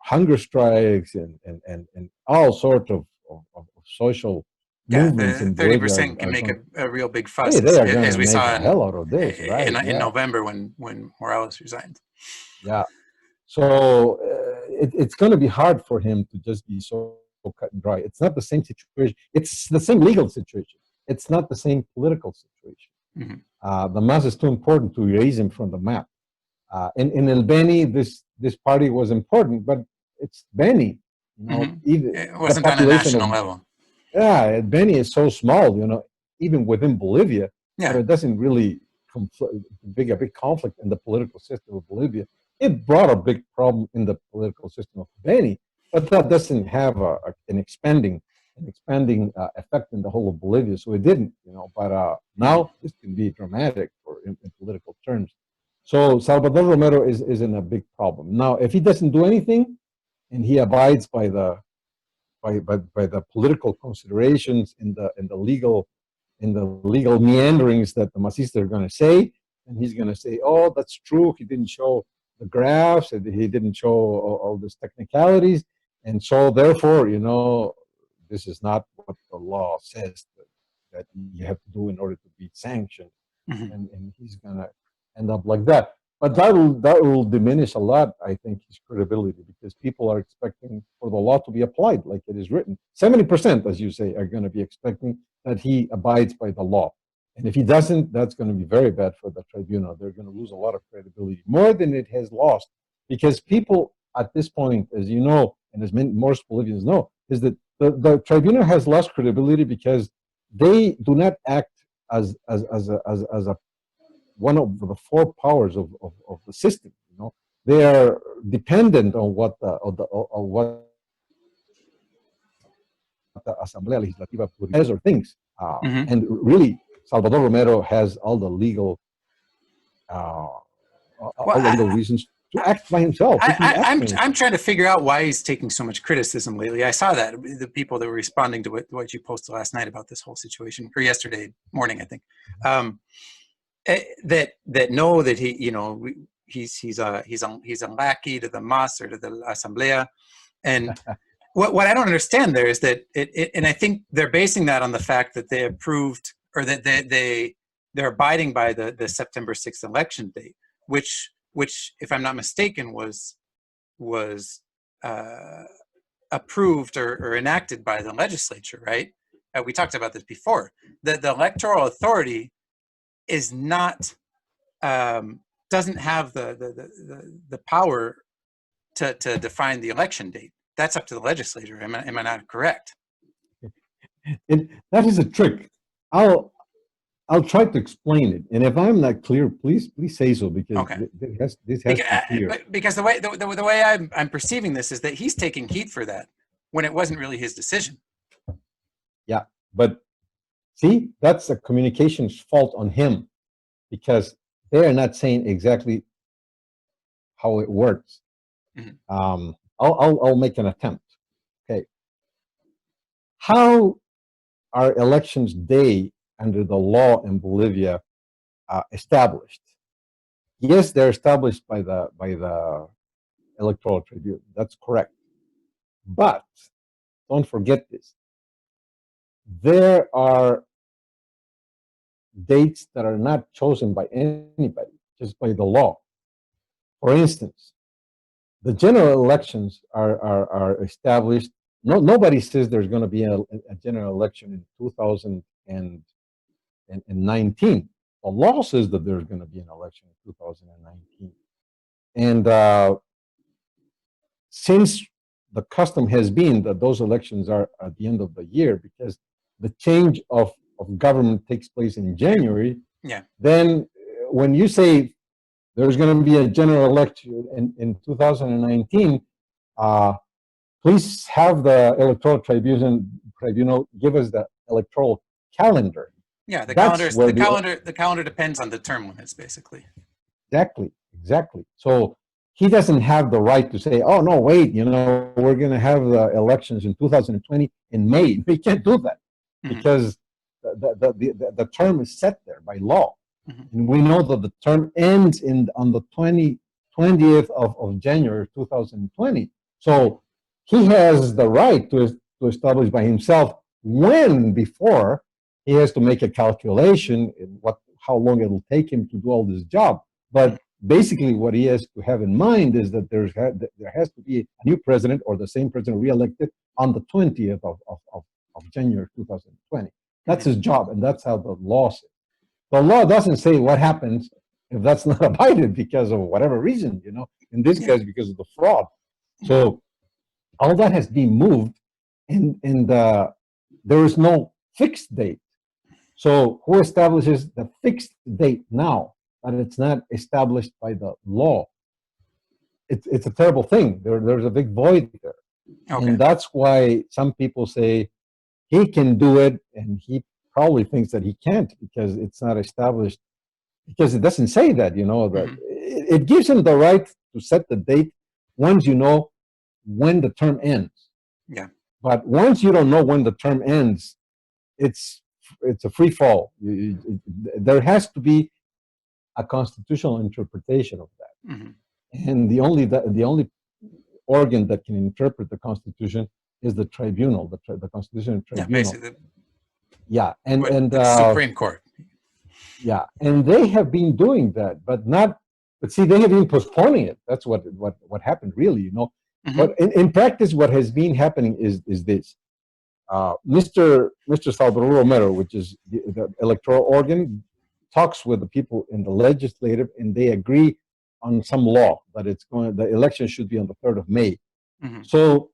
hunger strikes and all sorts of social movements. The 30% can make a real big fuss, as we saw in November when Morales resigned. Yeah, so it's going to be hard for him to just be so cut and dry. It's not the same situation. It's the same legal situation. It's not the same political situation. The mas is too important to erase him from the map. In El Beni, this party was important, but it's Beni. It wasn't on a national level. Yeah, Beni is so small, even within Bolivia, but it doesn't really a big conflict in the political system of Bolivia. It brought a big problem in the political system of Beni, but that doesn't have an expanding effect in the whole of Bolivia. So it didn't, But now this can be dramatic in political terms. So Salvador Romero is in a big problem now. If he doesn't do anything, and he abides by the political considerations in the legal meanderings that the Masistas are going to say, and he's going to say, "Oh, that's true. He didn't show the graphs, and he didn't show all these technicalities, and so therefore, this is not what the law says that you have to do in order to be sanctioned," and he's going to end up like that. But that will diminish a lot, I think, his credibility, because people are expecting for the law to be applied like it is written. 70%, as you say, are going to be expecting that he abides by the law. And if he doesn't, that's going to be very bad for the tribunal. They're going to lose a lot of credibility, more than it has lost, because people at this point, as you know, and as most Bolivians know, is that the tribunal has lost credibility because they do not act as a one of the four powers of the system. You know, they are dependent on what the Asamblea Legislativa says or thinks. Mm-hmm. And really, Salvador Romero has all the legal reasons to act by himself. I'm trying to figure out why he's taking so much criticism lately. I saw that the people that were responding to what you posted last night about this whole situation, or yesterday morning, I think, that know that he, you know, he's a lackey to the MAS or to the Asamblea, and what I don't understand there is that and I think they're basing that on the fact that they approved, or that they're abiding by the September 6th election date, which, if I'm not mistaken, was approved or enacted by the legislature, right? We talked about this before. The electoral authority is not, doesn't have the power to define the election date. That's up to the legislature. Am I not correct? And that is a trick. I'll try to explain it, and if I'm not clear, please say so, because Okay. this has to be clear. Because the way I'm perceiving this is that he's taking heat for that when it wasn't really his decision. Yeah, but see, that's a communications fault on him, because they are not saying exactly how it works. Mm-hmm. I'll make an attempt. Okay, how are elections day under the law in Bolivia established? Yes, they're established by the Electoral Tribunal. That's correct. But don't forget this. There are dates that are not chosen by anybody, just by the law. For instance, the general elections are established. Nobody says there's going to be a general election in 2019. The law says that there's going to be an election in 2019. And since the custom has been that those elections are at the end of the year, because the change of government takes place in January, yeah. Then when you say there's going to be a general election in 2019, please have the Electoral Tribunal give us the electoral calendar. Yeah, the calendar depends on the term limits, basically. Exactly. So he doesn't have the right to say, oh, no, wait, we're going to have the elections in 2020 in May. He can't do that, mm-hmm. because the term is set there by law. Mm-hmm. And we know that the term ends on the 20th of January 2020. So he has the right to establish by himself when before he has to make a calculation in how long it'll take him to do all this job. But basically what he has to have in mind is that there has to be a new president or the same president reelected on the 20th of January 2020. That's his job, and that's how the law says. The law doesn't say what happens if that's not abided because of whatever reason, in this case, because of the fraud. So all that has been moved, and there is no fixed date. So who establishes the fixed date now that it's not established by the law? It's a terrible thing. There's a big void there. Okay. And that's why some people say he can do it, and he probably thinks that he can't because it's not established, because it doesn't say that, that mm-hmm. it gives him the right to set the date once you know when the term ends. Yeah. But once you don't know when the term ends, it's a free fall. There has to be a constitutional interpretation of that. Mm-hmm. And the only organ that can interpret the Constitution is the tribunal, the Constitutional Tribunal. Yeah, basically. Yeah, and the Supreme Court. Yeah, and they have been doing that, but not But see, they have been postponing it. That's what happened, really, you know. But in practice, what has been happening is this. Mr. Salvador Romero, which is the electoral organ, talks with the people in the legislative, and they agree on some law that the election should be on the 3rd of May. So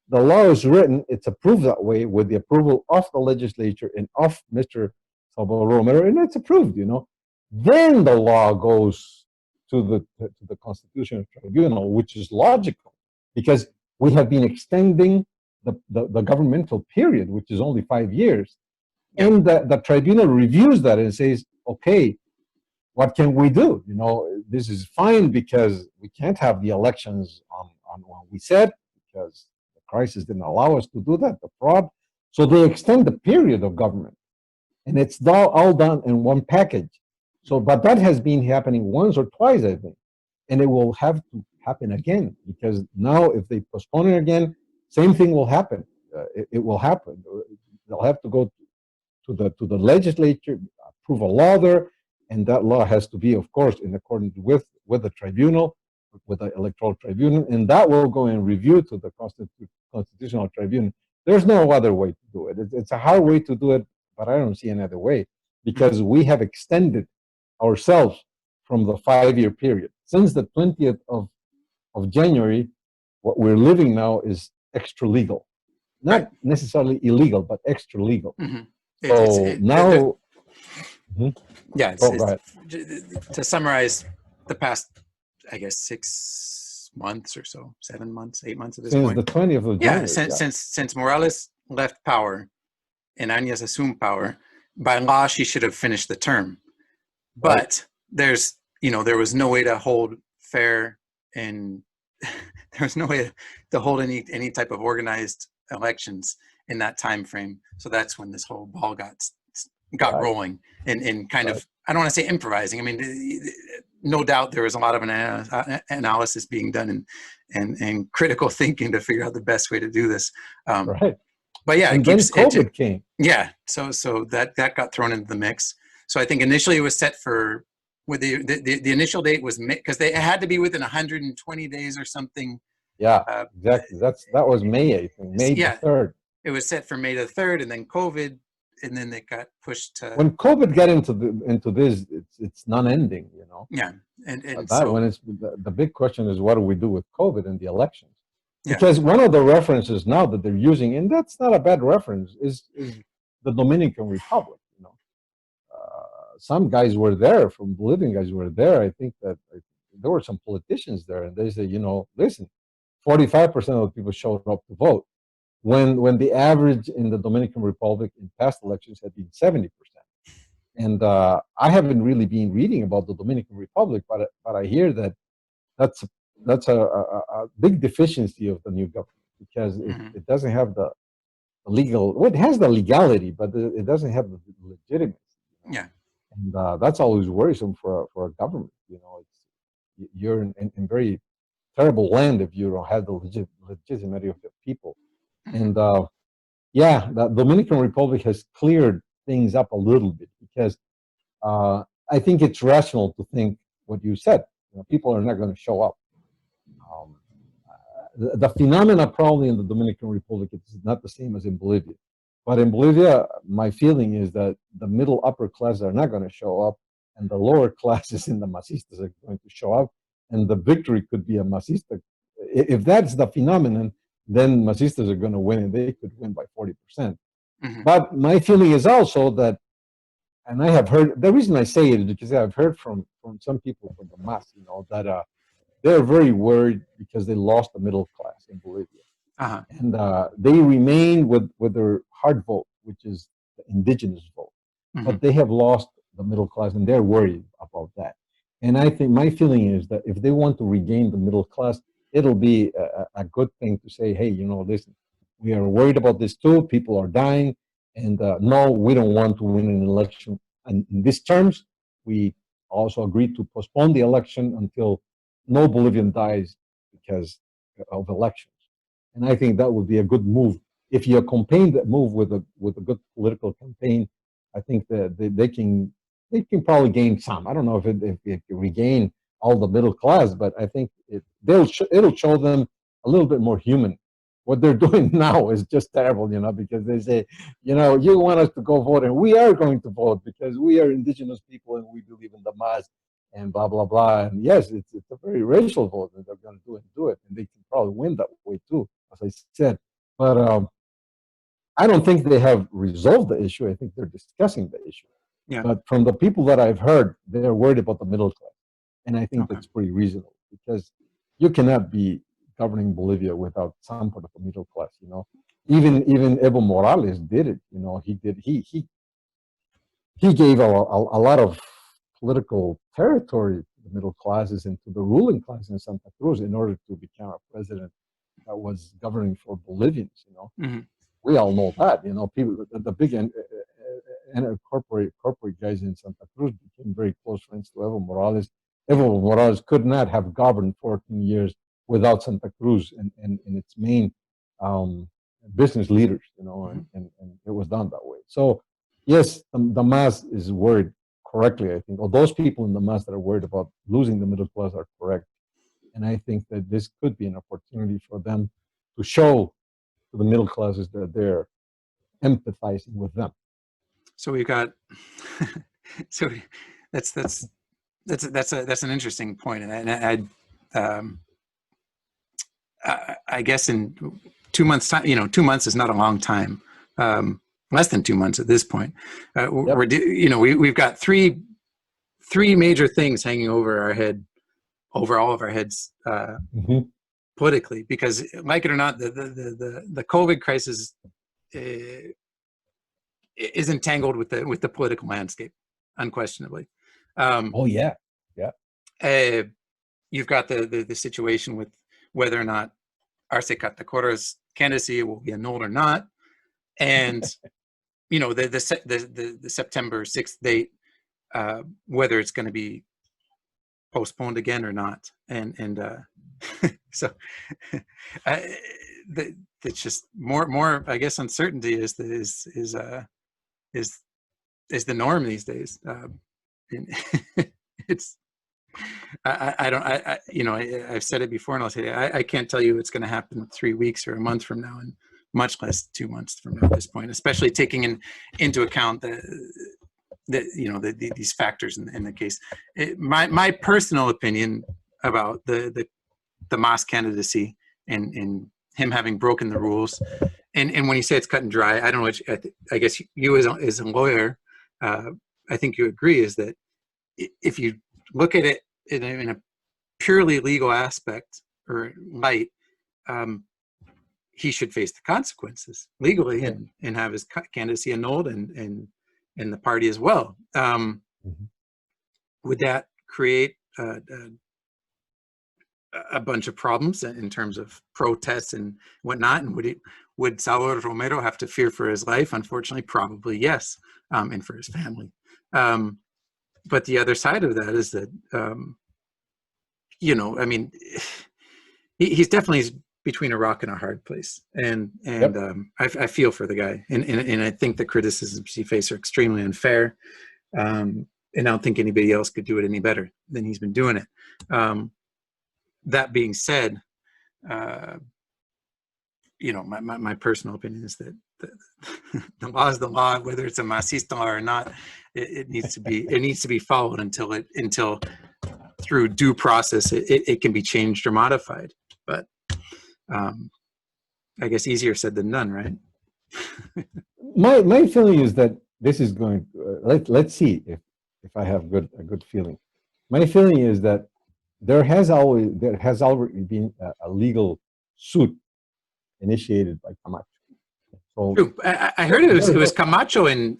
the law is written, it's approved that way with the approval of the legislature and of Mr. Salvador Romero, and it's approved, you know. Then the law goes to the Constitutional Tribunal, which is logical, because we have been extending the governmental period, which is only 5 years. And the tribunal reviews that and says, okay, what can we do? You know, this is fine because we can't have the elections on what we said, because the crisis didn't allow us to do that, the fraud. So they extend the period of government. And it's all done in one package. So, but that has been happening once or twice, I think. And it will have to happen again, because now if they postpone it again, same thing will happen. It will happen. They'll have to go to the legislature, approve a law there, and that law has to be, of course, in accordance with the tribunal, with the electoral tribunal, and that will go and review to the constitutional tribunal. There's no other way to do it. It's a hard way to do it, but I don't see another way, because we have extended ourselves from the 5-year period. Since the 20th of January, what we're living now is extra legal. Not necessarily illegal, but extra legal. So now... Yeah, to summarize the past, I guess, 6 months or so, 7 months, 8 months at this point. Since the 20th of January. Since Morales left power and Áñez assumed power, by law, she should have finished the term. But there was no way to hold fair, and there was no way to hold any type of organized elections in that time frame. So that's when this whole ball got rolling and kind of, I don't want to say improvising. I mean, no doubt there was a lot of analysis being done and critical thinking to figure out the best way to do this. But yeah, and then COVID came. Yeah, so that got thrown into the mix. So I think initially it was set for, with the initial date was because they had to be within 120 days or something. Yeah, exactly. That was May, I think, May the 3rd. It was set for May the 3rd, and then COVID, and then it got pushed to. When COVID got into this, it's non-ending, you know. Yeah, and that so when it's the big question is, what do we do with COVID and the elections? Because one of the references now that they're using, and that's not a bad reference, is the Dominican Republic. You know, some guys were there, from Bolivian guys were there. I think that there were some politicians there, and they said, you know, listen, 45% of the people showed up to vote, when the average in the Dominican Republic in past elections had been 70%. And I haven't really been reading about the Dominican Republic, but I hear that that's a big deficiency of the new government, because it doesn't have the legal. Well, it has the legality, but it doesn't have the legitimacy. You know? Yeah, and that's always worrisome for a government. You know, you're in very terrible land if you don't have the legitimacy of the people. And the Dominican Republic has cleared things up a little bit, because I think it's rational to think what you said. You know, people are not going to show up. The phenomena probably in the Dominican Republic is not the same as in Bolivia. But in Bolivia, my feeling is that the middle upper class are not going to show up, and the lower classes in the Masistas are going to show up, and the victory could be a Masista. If that's the phenomenon, then Masistas are going to win, and they could win by 40%. But my feeling is also that, and I have heard, the reason I say it is because I've heard from some people from the Mas, you know, that they're very worried because they lost the middle class in Bolivia. And they remain with their hard vote, which is the indigenous vote. But they have lost the middle class, and they're worried about that. And I think my feeling is that if they want to regain the middle class, it'll be a good thing to say, hey, you know, listen, we are worried about this too. People are dying. And no, we don't want to win an election. And in these terms, we also agreed to postpone the election until no Bolivian dies because of elections. And I think that would be a good move. If you accompany that move with a good political campaign, I think that they can probably gain some. I don't know if you regain all the middle class, but I think it'll show them a little bit more human. What they're doing now is just terrible, because they say, you want us to go vote, and we are going to vote because we are indigenous people and we believe in the mass and blah blah blah. And yes, it's a very racial vote, and they're going to do it, and they can probably win that way too, as I said. But I don't think they have resolved the issue. I think they're discussing the issue. Yeah. But from the people that I've heard, they're worried about the middle class. And I think that's pretty reasonable, because you cannot be governing Bolivia without some sort of a middle class, Even Evo Morales did it, he gave a lot of political territory to the middle classes and to the ruling class in Santa Cruz in order to become a president that was governing for Bolivians, Mm-hmm. We all know that, people, the big and corporate guys in Santa Cruz became very close friends to Evo Morales. Evo Morales could not have governed 14 years without Santa Cruz and its main business leaders, and it was done that way. So, yes, the mass is worried correctly, I think. Or those people in the mass that are worried about losing the middle class are correct. And I think that this could be an opportunity for them to show to the middle classes that they're empathizing with them. So we've got, so that's an interesting point, and I guess in 2 months' time, 2 months is not a long time. Less than 2 months at this point. We've got three major things hanging over our head, over all of our heads, politically, because, like it or not, the COVID crisis is entangled with the political landscape, unquestionably. You've got the situation with whether or not Arce Catacora's candidacy will be annulled or not, and the September 6th date, whether it's going to be postponed again or not, and so it's just more I guess uncertainty is the norm these days. It's I've said it before, and I'll say I can't tell you what's going to happen 3 weeks or a month from now, and much less 2 months from now at this point, especially taking into account these factors in the case. My personal opinion about the Mas candidacy and him having broken the rules, and when you say it's cut and dry, I don't know. I guess you as a lawyer, I think you agree, is that if you look at it in a purely legal aspect or light, he should face the consequences legally and have his candidacy annulled and the party as well. Would that create a bunch of problems in terms of protests and whatnot? And would Salvador Romero have to fear for his life? Unfortunately, probably yes, and for his family. But the other side of that is that, he's definitely between a rock and a hard place, and I feel for the guy, and I think the criticisms he faces are extremely unfair, and I don't think anybody else could do it any better than he's been doing it. That being said, my personal opinion is that the law is the law, whether it's a Masista law or not. It needs to be followed until through due process it can be changed or modified. But I guess easier said than done, right? My feeling is that this is going. Let's see if I have a good feeling. My feeling is that there has already been a legal suit initiated by Camacho. So I heard it was Camacho and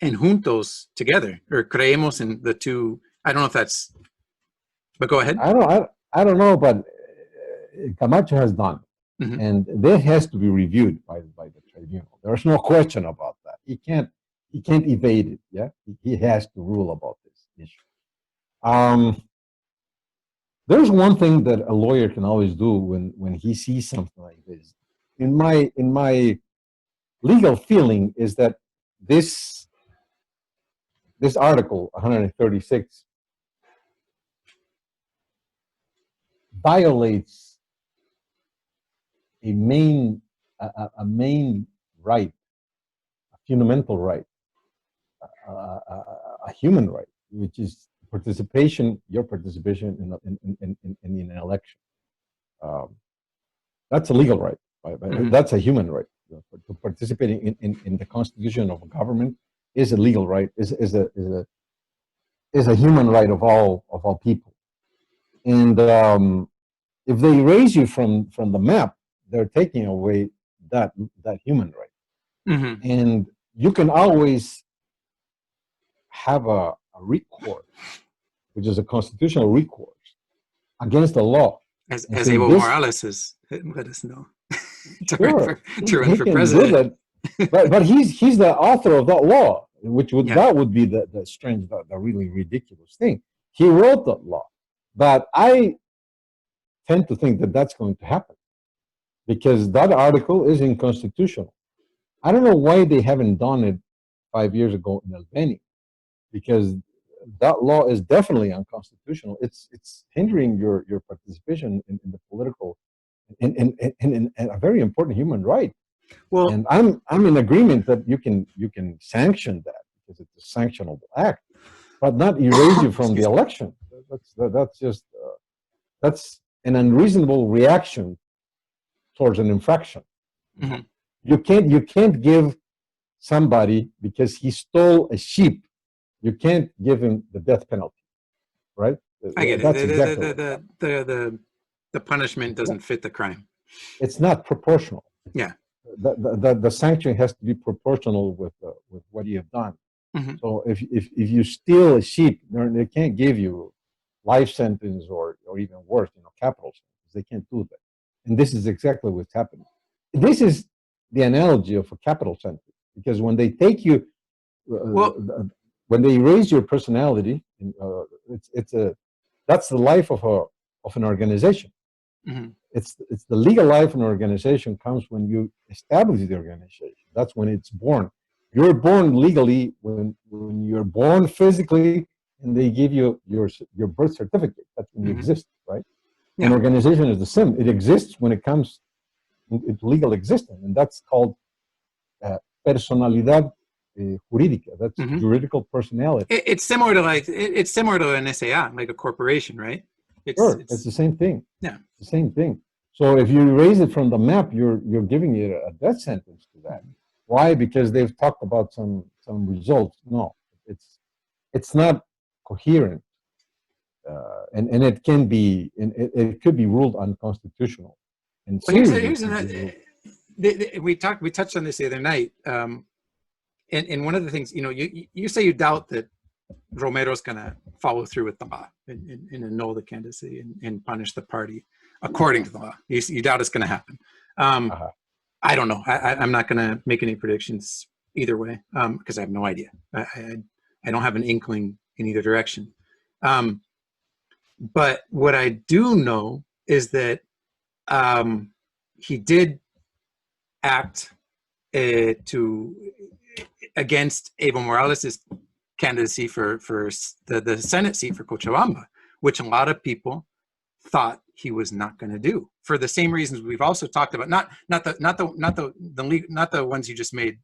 Juntos together, or Creemos in the two. I don't know if that's. But go ahead. I don't know, but Camacho has done, and that has to be reviewed by the tribunal. There's no question about that. He can't evade it. Yeah, he has to rule about this issue. There's one thing that a lawyer can always do when he sees something like this. In my legal feeling is that this article 136 violates a main right, a fundamental right, a human right, which is your participation in an election. That's a legal right. That's a human right. Participating in the constitution of a government is a legal right. Is a human right of all people. And if they erase you from the map, they're taking away that human right. And you can always have a recourse, which is a constitutional recourse against the law. As Evo Morales has let us know. to Sure, run for can president. do that. But he's the author of that law, which would that would be the strange, the really ridiculous thing. He wrote that law, but I tend to think that that's going to happen because that article is unconstitutional. I don't know why they haven't done it 5 years ago in Albania, because that law is definitely unconstitutional. It's hindering your participation in the political in a very important human right. Well, and I'm in agreement that you can sanction that because it's a sanctionable act, but not erase you from the election. That's just that's an unreasonable reaction towards an infraction. You can't give somebody because he stole a sheep. You can't give him the death penalty, right? I get it. The punishment doesn't fit the crime. It's not proportional. Yeah. The sanction has to be proportional with what you have done. So if you steal a sheep, they can't give you life sentence or even worse, capital sentence. They can't do that. And this is exactly what's happening. This is the analogy of a capital sentence, because when they take you, when they erase your personality, that's the life of an organization. It's the legal life of an organization comes when you establish the organization. That's when it's born. You're born legally when you're born physically, and they give you your birth certificate. That's when you exist, right? Yeah. An organization is the same. It exists when it comes into legal existence, and that's called personalidad jurídica. That's juridical personality. It's similar to an SAA, like a corporation, right? It's the same thing. Yeah, it's the same thing. So if you erase it from the map, you're giving it a death sentence to that. Why? Because they've talked about some results. No, it's not coherent, and it can be, it could be ruled unconstitutional. And we touched on this the other night. And one of the things, you say you doubt that Romero's going to follow through with the law and annul the candidacy and punish the party according to the law. You doubt it's going to happen. I don't know. I'm not going to make any predictions either way because I have no idea. I don't have an inkling in either direction. But what I do know is that he did act against Evo Morales' candidacy for the Senate seat for Cochabamba, which a lot of people thought he was not going to do for the same reasons we've also talked about. Not the ones you just made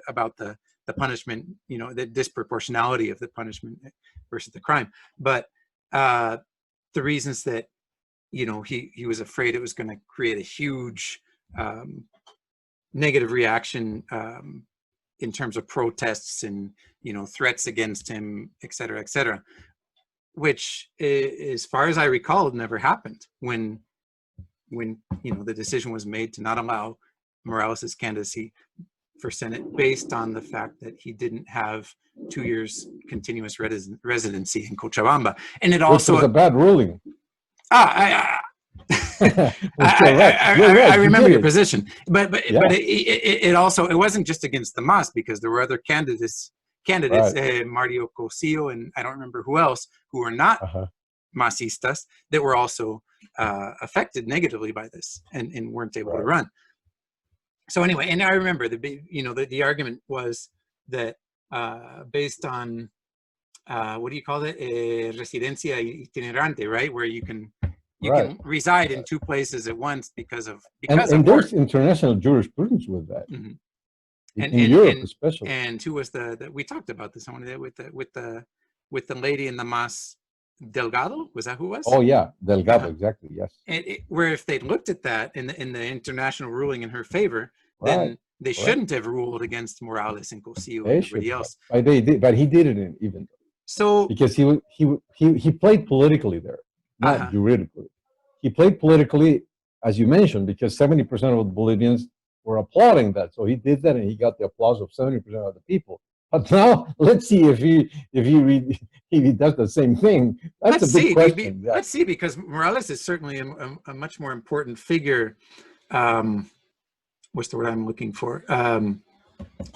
about the punishment, the disproportionality of the punishment versus the crime, but the reasons that he was afraid it was going to create a huge negative reaction in terms of protests and threats against him, et cetera, which, as far as I recall, never happened when the decision was made to not allow Morales' candidacy for Senate based on the fact that he didn't have 2 years continuous residency in Cochabamba, and it also was a bad ruling. I remember your position, but it also, it wasn't just against the MAS, because there were other candidates, right. Mario Cosillo and I don't remember who else, who were not Masistas, that were also affected negatively by this and weren't able to run. So anyway, and I remember the argument was that based on what do you call it, residencia itinerante, right, where you you Right. can reside in two places at once because of And work. there's international jurisprudence with that. Mm-hmm. In Europe, especially. And who was we talked about this one with the lady in the Mas Delgado? Was that who it was? Oh yeah, Delgado, exactly. Yes. And where if they'd looked at that in the international ruling in her favor, Right. then they shouldn't have ruled against Morales and Cosillo and everybody else. But they did, but he did it even so because he played politically there, not juridically. He played politically, as you mentioned, because 70% of the Bolivians were applauding that. So he did that, and he got the applause of 70% of the people. But now let's see if he does the same thing. That's a big question. Let's see, because Morales is certainly a much more important figure. What's the word I'm looking for?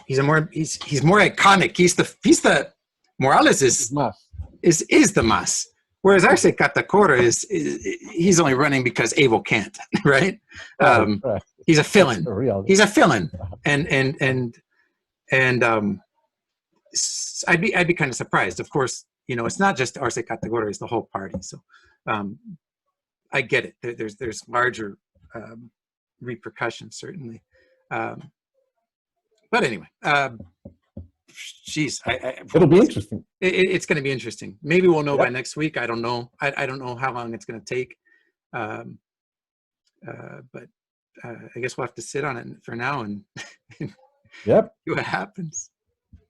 He's more iconic. He's the Morales is the Mas. Whereas Arce Catacora he's only running because Evo can't, right? Right. He's a fill-in. He's a fill-in, and I'd be kind of surprised. Of course, it's not just Arce Catacora; it's the whole party. So I get it. There's larger repercussions, certainly. But anyway, geez, it'll be interesting. It's going to be interesting. Maybe we'll know by next week. I don't know. I don't know how long it's going to take. But I guess we'll have to sit on it for now and see what happens.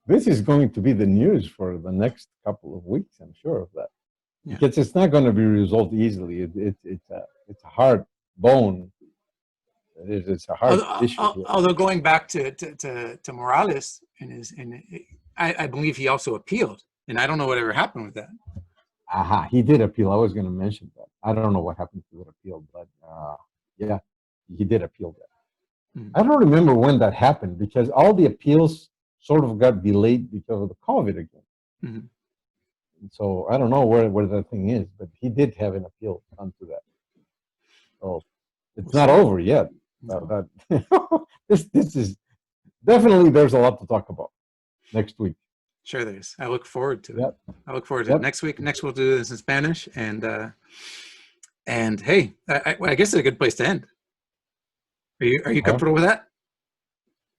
This is going to be the news for the next couple of weeks. I'm sure of that, because it's not going to be resolved easily. It's a hard bone. It's a hard issue. Although going back to Morales I believe he also appealed, and I don't know whatever happened with that. He did appeal. I was going to mention that. I don't know what happened to that appeal, but he did appeal that. I don't remember when that happened, because all the appeals sort of got delayed because of the COVID again. So I don't know where that thing is, but he did have an appeal onto that. So it's not over yet. This is definitely, there's a lot to talk about next week. Sure, there is. I look forward to it. I look forward to it. Next we'll do this in Spanish, and hey, I guess it's a good place to end. Are you comfortable with that?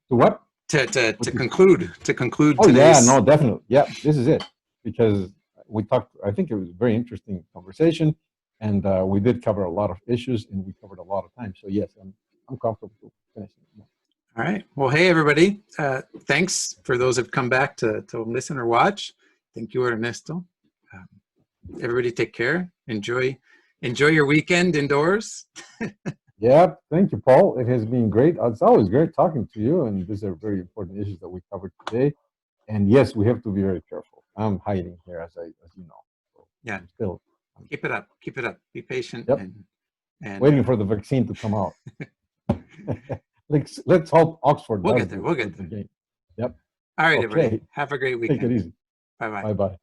To what? To conclude Oh today's... no, definitely. This is it, because we talked. I think it was a very interesting conversation, and we did cover a lot of issues, and we covered a lot of time. So yes, I'm comfortable finishing. All right. Well, hey everybody. Thanks for those who've come back to listen or watch. Thank you, Ernesto. Everybody, take care. Enjoy your weekend indoors. Thank you, Paul. It has been great. It's always great talking to you, and these are very important issues that we covered today. And yes, we have to be very careful. I'm hiding here, as you know. So keep it up. Keep it up. Be patient. And waiting for the vaccine to come out. Let's hope Oxford. We'll get there. We'll get there. The game. Yep. All right, everybody. Have a great weekend. Take it easy. Bye-bye. Bye-bye.